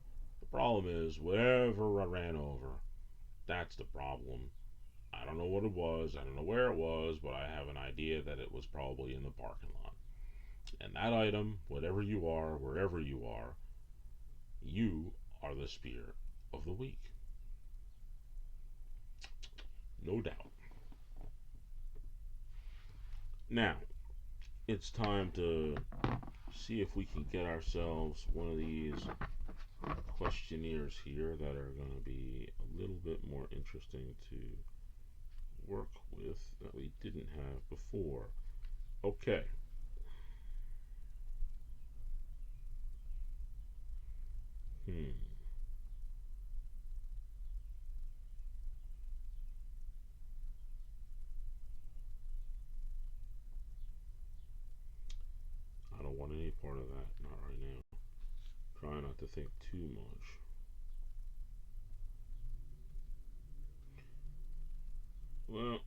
The problem is whatever I ran over, that's the problem. I don't know what it was, I don't know where it was, but I have an idea that it was probably in the parking lot. And that item, whatever you are, wherever you are the Spear of the Week. No doubt. Now, it's time to see if we can get ourselves one of these questionnaires here that are going to be a little bit more interesting to work with that we didn't have before. Okay. I don't want any part of that. Not right now. Try not to think too much. Well,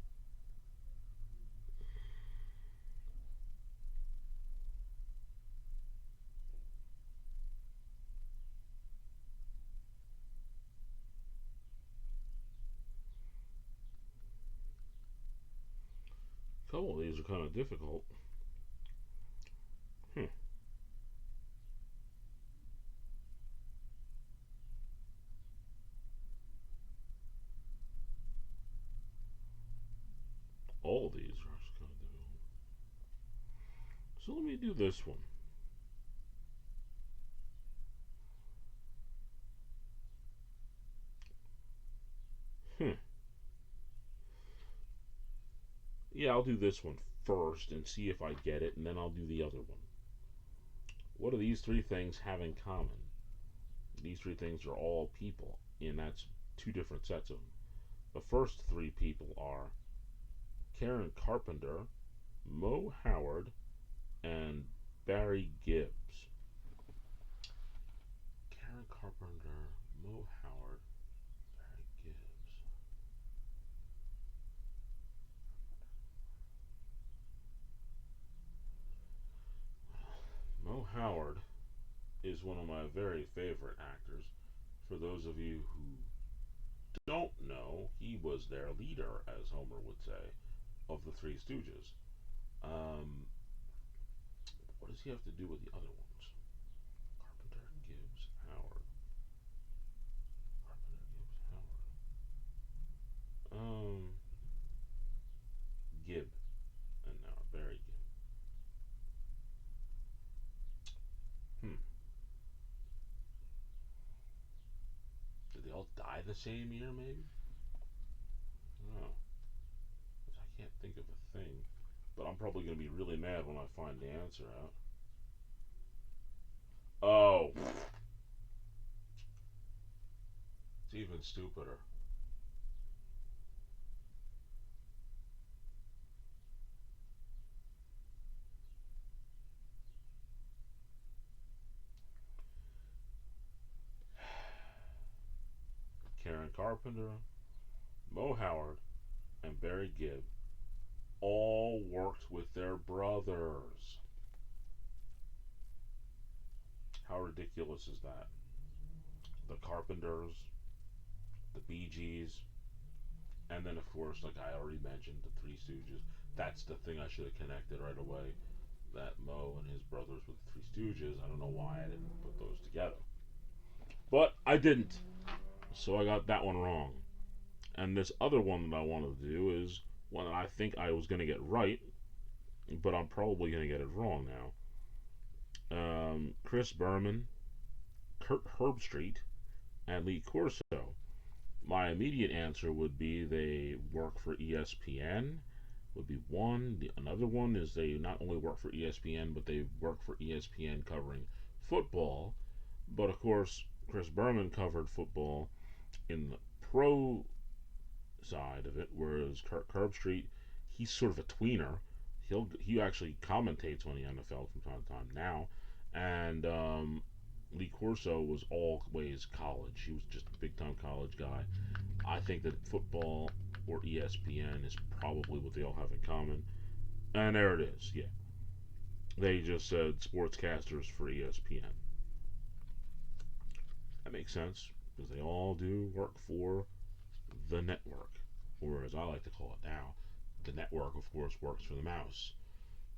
a couple of these are kind of difficult. So let me do this one. Hmm. Yeah, I'll do this one first and see if I get it, and then I'll do the other one. What do these three things have in common? These three things are all people, and that's two different sets of them. The first three people are Karen Carpenter, Mo Howard, and Barry Gibbs. Karen Carpenter, Mo Howard, Barry Gibbs. Mo Howard is one of my very favorite actors. For those of you who don't know, he was their leader, as Homer would say, of the Three Stooges. Um, what does he have to do with the other ones? Carpenter, Gibbs, Howard. Carpenter, Gibbs, Howard. Gibb, and now Barry Gibb. Hmm. Did they all die the same year, maybe? Oh, I can't think of a thing. But I'm probably going to be really mad when I find the answer out. Oh, it's even stupider. Karen Carpenter, Mo Howard, and Barry Gibb all worked with their brothers. How ridiculous is that? The Carpenters, the Bee Gees, and then, of course, like I already mentioned, the Three Stooges. That's the thing I should have connected right away. That Mo and his brothers were the Three Stooges. I don't know why I didn't put those together. But I didn't. So I got that one wrong. And this other one that I wanted to do is one that I think I was going to get right, but I'm probably going to get it wrong now. Chris Berman, Kurt Herbstreit, and Lee Corso. My immediate answer would be they work for ESPN. Would be one. Another one is they not only work for ESPN, but they work for ESPN covering football. But of course, Chris Berman covered football in the pro side of it, whereas Curb Street, he's sort of a tweener. He actually commentates on the NFL from time to time now, and Lee Corso was always college. He was just a big time college guy. I think that football or ESPN is probably what they all have in common, and there it is. Yeah, they just said sportscasters for ESPN. That makes sense because they all do work for the network, or as I like to call it now, the network, of course, works for the mouse.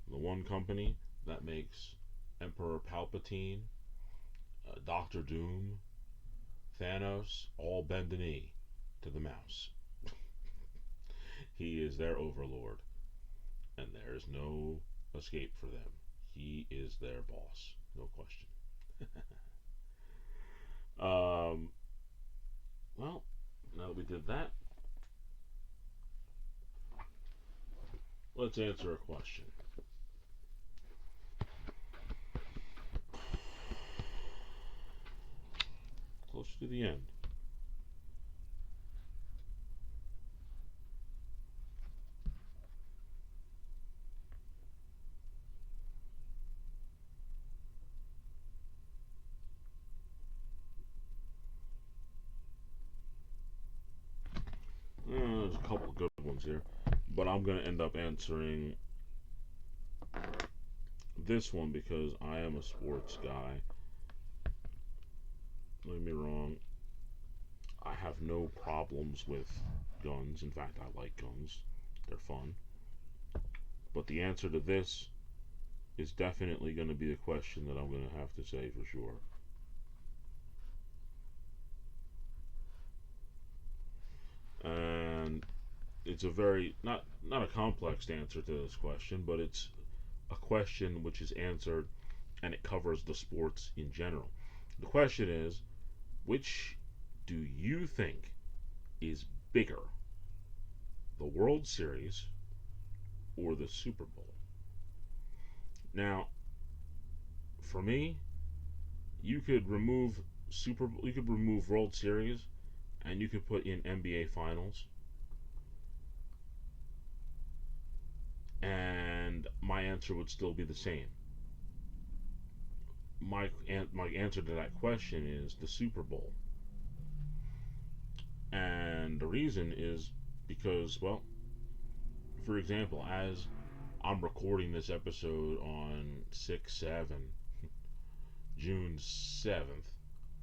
The one company that makes Emperor Palpatine, Doctor Doom, Thanos all bend the knee to the mouse. He is their overlord, and there is no escape for them. He is their boss, no question. Well, now that we did that, let's answer a question. Close to the end. There's a couple of good ones here, but I'm going to end up answering this one because I am a sports guy. Don't get me wrong, I have no problems with guns. In fact, I like guns, they're fun. But the answer to this is definitely going to be the question that I'm going to have to say for sure. And it's a very not a complex answer to this question, but it's a question which is answered and it covers the sports in general. The question is, which do you think is bigger, the World Series or the Super Bowl? Now, for me, you could remove World Series and you could put in NBA Finals, and my answer would still be the same. My answer to that question is the Super Bowl. And the reason is because, well, for example, as I'm recording this episode on 6/7, June 7th,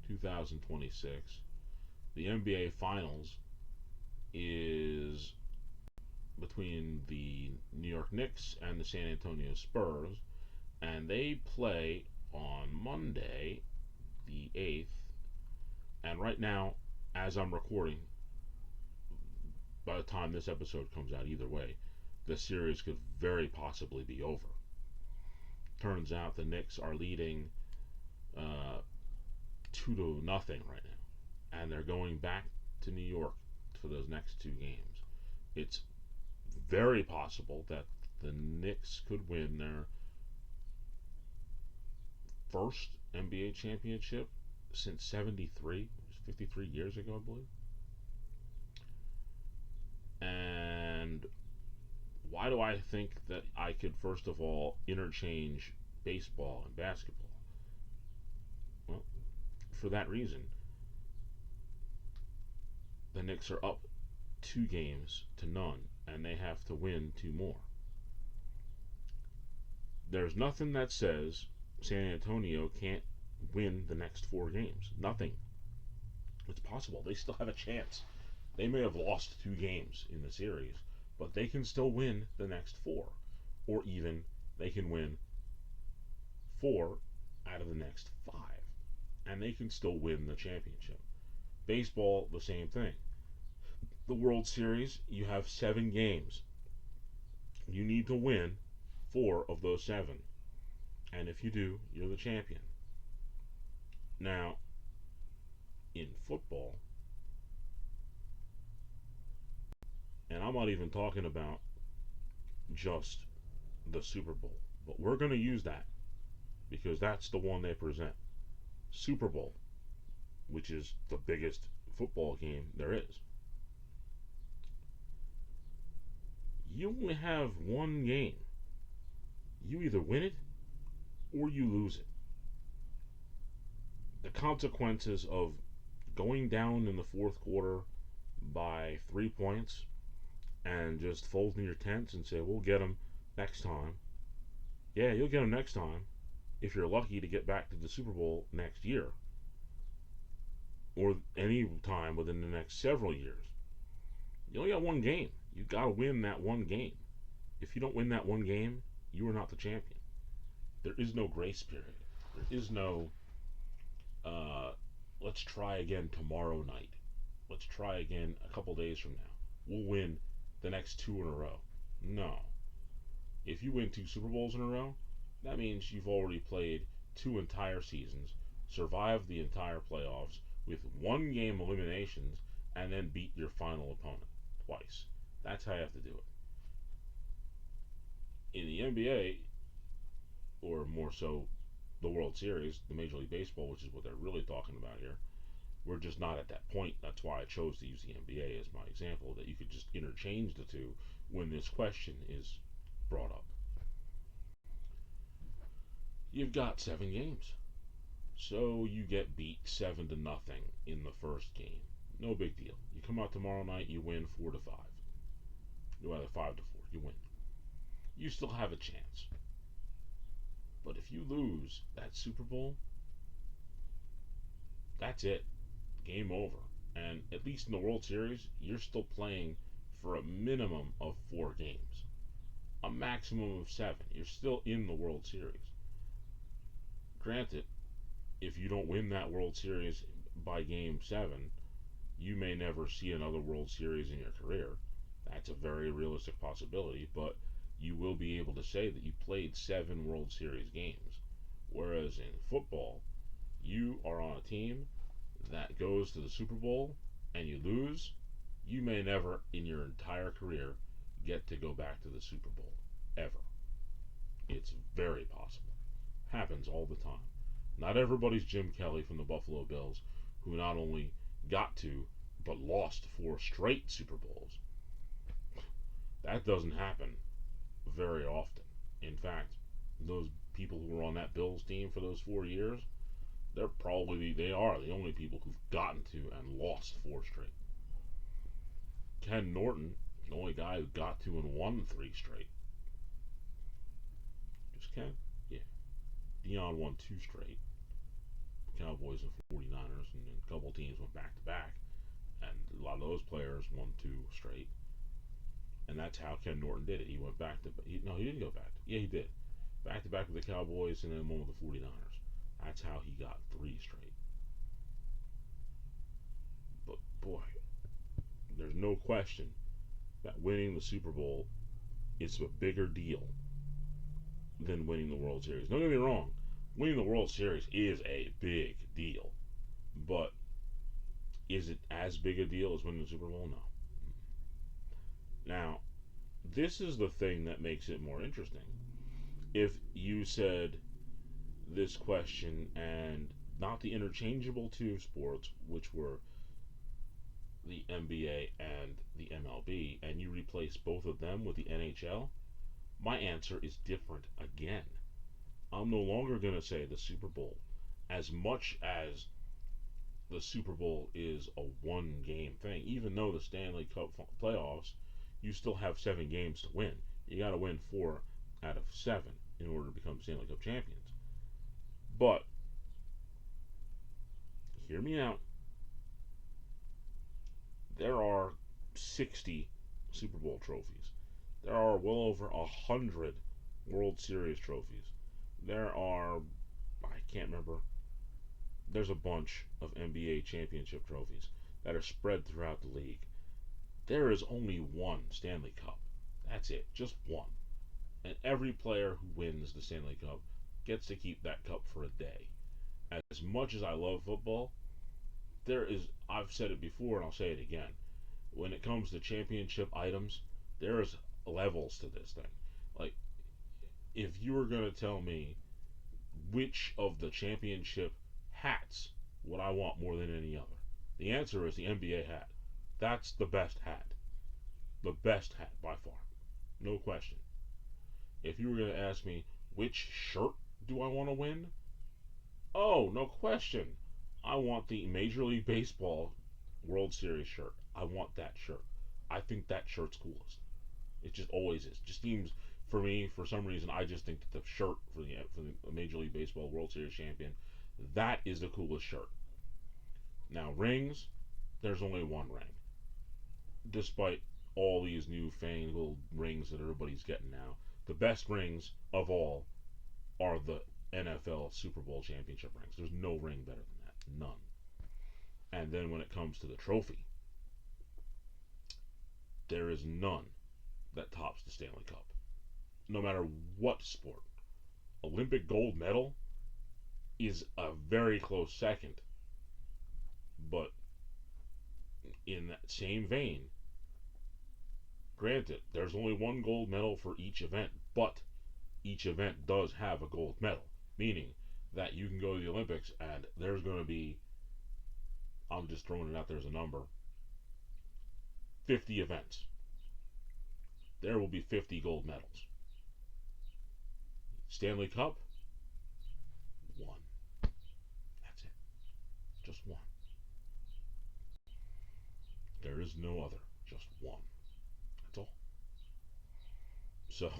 2026, the NBA Finals is between the New York Knicks and the San Antonio Spurs, and they play on Monday, the 8th. And right now, as I'm recording, by the time this episode comes out, either way, the series could very possibly be over. Turns out the Knicks are leading 2-0 right now, and they're going back to New York for those next two games. It's very possible that the Knicks could win their first NBA championship since '73, which was 53 years ago, I believe. And why do I think that I could, first of all, interchange baseball and basketball? Well, for that reason. The Knicks are up 2 games to none, and they have to win two more. There's nothing that says San Antonio can't win the next 4 games. Nothing. It's possible. They still have a chance. They may have lost 2 games in the series, but they can still win the next 4. Or even they can win 4 out of the next 5. And they can still win the championship. Baseball, the same thing. The World Series, you have 7 games. You need to win 4 of those 7. And if you do, you're the champion. Now, in football, and I'm not even talking about just the Super Bowl, but we're going to use that because that's the one they present. Super Bowl, which is the biggest football game there is. You only have 1 game. You either win it or you lose it. The consequences of going down in the fourth quarter by 3 points and just folding your tents and say, we'll get them next time. Yeah, you'll get them next time if you're lucky to get back to the Super Bowl next year or any time within the next several years. You only got 1 game. You got to win that 1 game. If you don't win that 1 game, you are not the champion. There is no grace period. There is no, let's try again tomorrow night. Let's try again a couple days from now. We'll win the next 2 in a row. No. If you win 2 Super Bowls in a row, that means you've already played 2 entire seasons, survived the entire playoffs with 1 game eliminations, and then beat your final opponent twice. That's how you have to do it. In the NBA, or more so the World Series, the Major League Baseball, which is what they're really talking about here, we're just not at that point. That's why I chose to use the NBA as my example, that you could just interchange the two when this question is brought up. You've got 7 games. So you get beat 7-0 in the first game. No big deal. You come out tomorrow night, you win 4-5. You either 5-4, you win. You still have a chance. But if you lose that Super Bowl, that's it. Game over. And at least in the World Series, you're still playing for a minimum of 4 games. A maximum of 7. You're still in the World Series. Granted, if you don't win that World Series by Game 7, you may never see another World Series in your career. That's a very realistic possibility, but you will be able to say that you played 7 World Series games. Whereas in football, you are on a team that goes to the Super Bowl and you lose, you may never in your entire career get to go back to the Super Bowl. Ever. It's very possible. Happens all the time. Not everybody's Jim Kelly from the Buffalo Bills, who not only got to, but lost 4 straight Super Bowls. That doesn't happen very often. In fact, those people who were on that Bills team for those 4 years, they are the only people who've gotten to and lost 4 straight. Ken Norton, the only guy who got to and won 3 straight. Just Ken? Yeah. Dion won 2 straight. Cowboys and 49ers, and then a couple teams went back to back, and a lot of those players won 2 straight. And that's how Ken Norton did it. He went back to no, he didn't go back. Yeah, he did. Back to back with the Cowboys and then one with the 49ers. That's how he got 3 straight. But boy, there's no question that winning the Super Bowl is a bigger deal than winning the World Series. Don't get me wrong, winning the World Series is a big deal. But is it as big a deal as winning the Super Bowl? No. Now, this is the thing that makes it more interesting. If you said this question and not the interchangeable two sports, which were the NBA and the MLB, and you replace both of them with the NHL, my answer is different again. I'm no longer going to say the Super Bowl. As much as the Super Bowl is a one game thing, even though the Stanley Cup playoffs, you still have 7 games to win. You got to win 4 out of 7 in order to become Stanley Cup champions. But, hear me out. There are 60 Super Bowl trophies. There are well over 100 World Series trophies. There are, I can't remember, there's a bunch of NBA championship trophies that are spread throughout the league. There is only one Stanley Cup. That's it, just one. And every player who wins the Stanley Cup gets to keep that cup for a day. As much as I love football, I've said it before and I'll say it again. When it comes to championship items, there's levels to this thing. Like, if you were going to tell me which of the championship hats would I want more than any other, the answer is the NBA hat. That's the best hat. The best hat by far. No question. If you were going to ask me which shirt do I want to win? Oh, no question. I want the Major League Baseball World Series shirt. I want that shirt. I think that shirt's coolest. It just always is. Just seems, for me, for some reason, I just think that the shirt for the Major League Baseball World Series champion, that is the coolest shirt. Now, rings, there's only one ring. Despite all these newfangled rings that everybody's getting now, the best rings of all are the NFL Super Bowl championship rings. There's no ring better than that. None. And then when it comes to the trophy, there is none that tops the Stanley Cup. No matter what sport. Olympic gold medal is a very close second. But in that same vein, granted, there's only one gold medal for each event, but each event does have a gold medal, meaning that you can go to the Olympics and there's going to be, I'm just throwing it out there as a number, 50 events. There will be 50 gold medals. Stanley Cup, one. That's it. Just one. There is no other. Just one. That's all. So,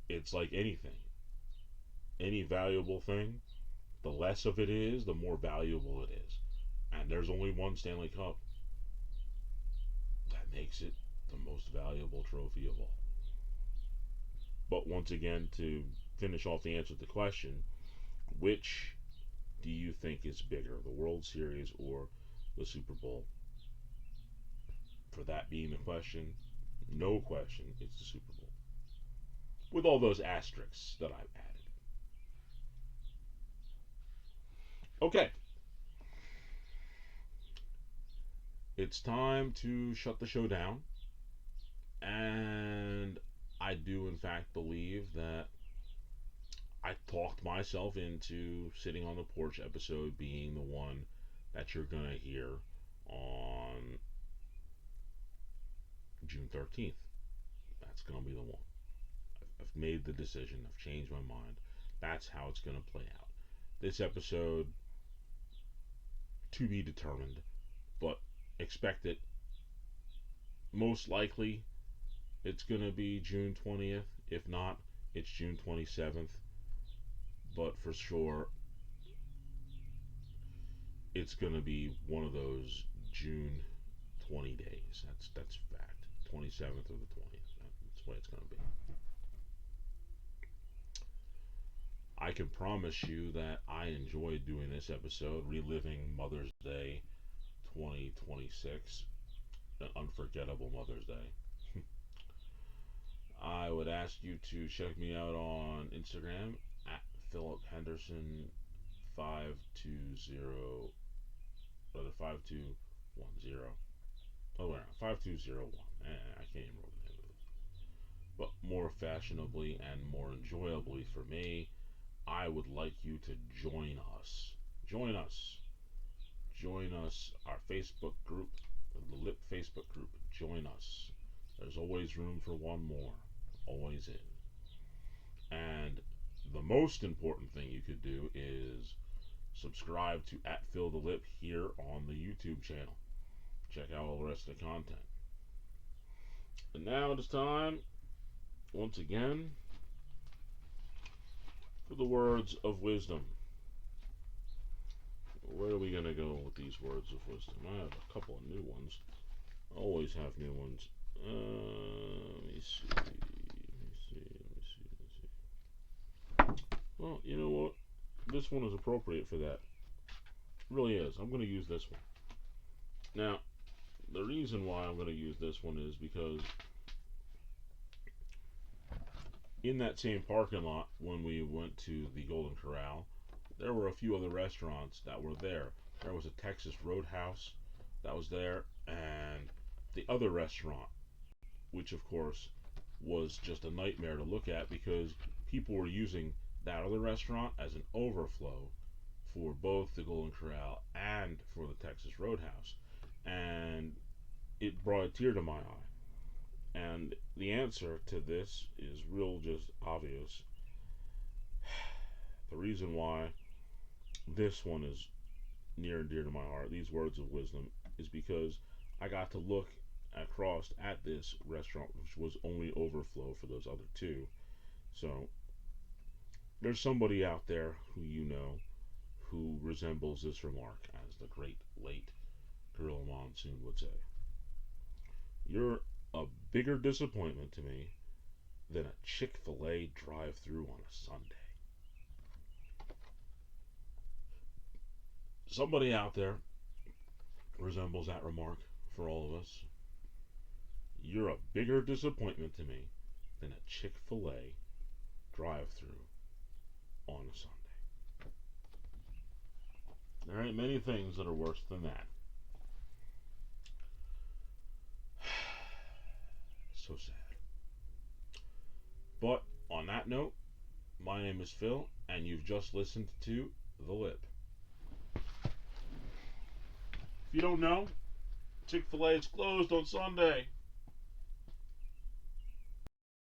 it's like anything. Any valuable thing, the less of it is, the more valuable it is. And there's only one Stanley Cup. That makes it the most valuable trophy of all. But once again, to finish off the answer to the question, which do you think is bigger, the World Series or the Super Bowl? For that being the question, no question, it's the Super Bowl. with all those asterisks that I've added. Okay, it's time to shut the show down. And I do, in fact, believe that I talked myself into Sitting on the Porch episode being the one that you're going to hear on June 13th. That's going to be the one. I've made the decision. I've changed my mind. That's how it's going to play out. This episode, to be determined, but expect it. Most likely, it's going to be June 20th. If not, it's June 27th. But for sure, it's going to be one of those June 20 days. That's fact. 27th or the 20th. That's the way it's going to be. I can promise you that I enjoyed doing this episode, reliving Mother's Day 2026, an unforgettable Mother's Day. I would ask you to check me out on Instagram at Philip Henderson 520, rather 5210. Oh, wait, 5201. I can't even remember the name of it. But more fashionably and more enjoyably for me, I would like you to join us. Join us. Join us, our Facebook group, the Lip Facebook group. Join us. There's always room for one more. Always in. And the most important thing you could do is subscribe to at Phil the Lip here on the YouTube channel. Check out all the rest of the content. And now it is time, once again, for the words of wisdom. Where are we going to go with these words of wisdom? I have a couple of new ones. I always have new ones. Let me see. Well, you know what? This one is appropriate for that. It really is. I'm going to use this one. Now, the reason why I'm going to use this one is because in that same parking lot when we went to the Golden Corral, there were a few other restaurants that were there. There was a Texas Roadhouse that was there, and the other restaurant, which of course was just a nightmare to look at because people were using that other restaurant as an overflow for both the Golden Corral and for the Texas Roadhouse. And it brought a tear to my eye. And the answer to this is real just obvious. The reason why this one is near and dear to my heart, these words of wisdom, is because I got to look across at this restaurant, which was only overflow for those other two. So there's somebody out there who you know who resembles this remark, as the great late Gorilla Monsoon would say. You're a bigger disappointment to me than a Chick-fil-A drive-thru on a Sunday. Somebody out there resembles that remark for all of us. You're a bigger disappointment to me than a Chick-fil-A drive-thru on a Sunday. There ain't many things that are worse than that. So sad. But on that note, my name is Phil, and you've just listened to The Lip. If you don't know, Chick-fil-A is closed on Sunday.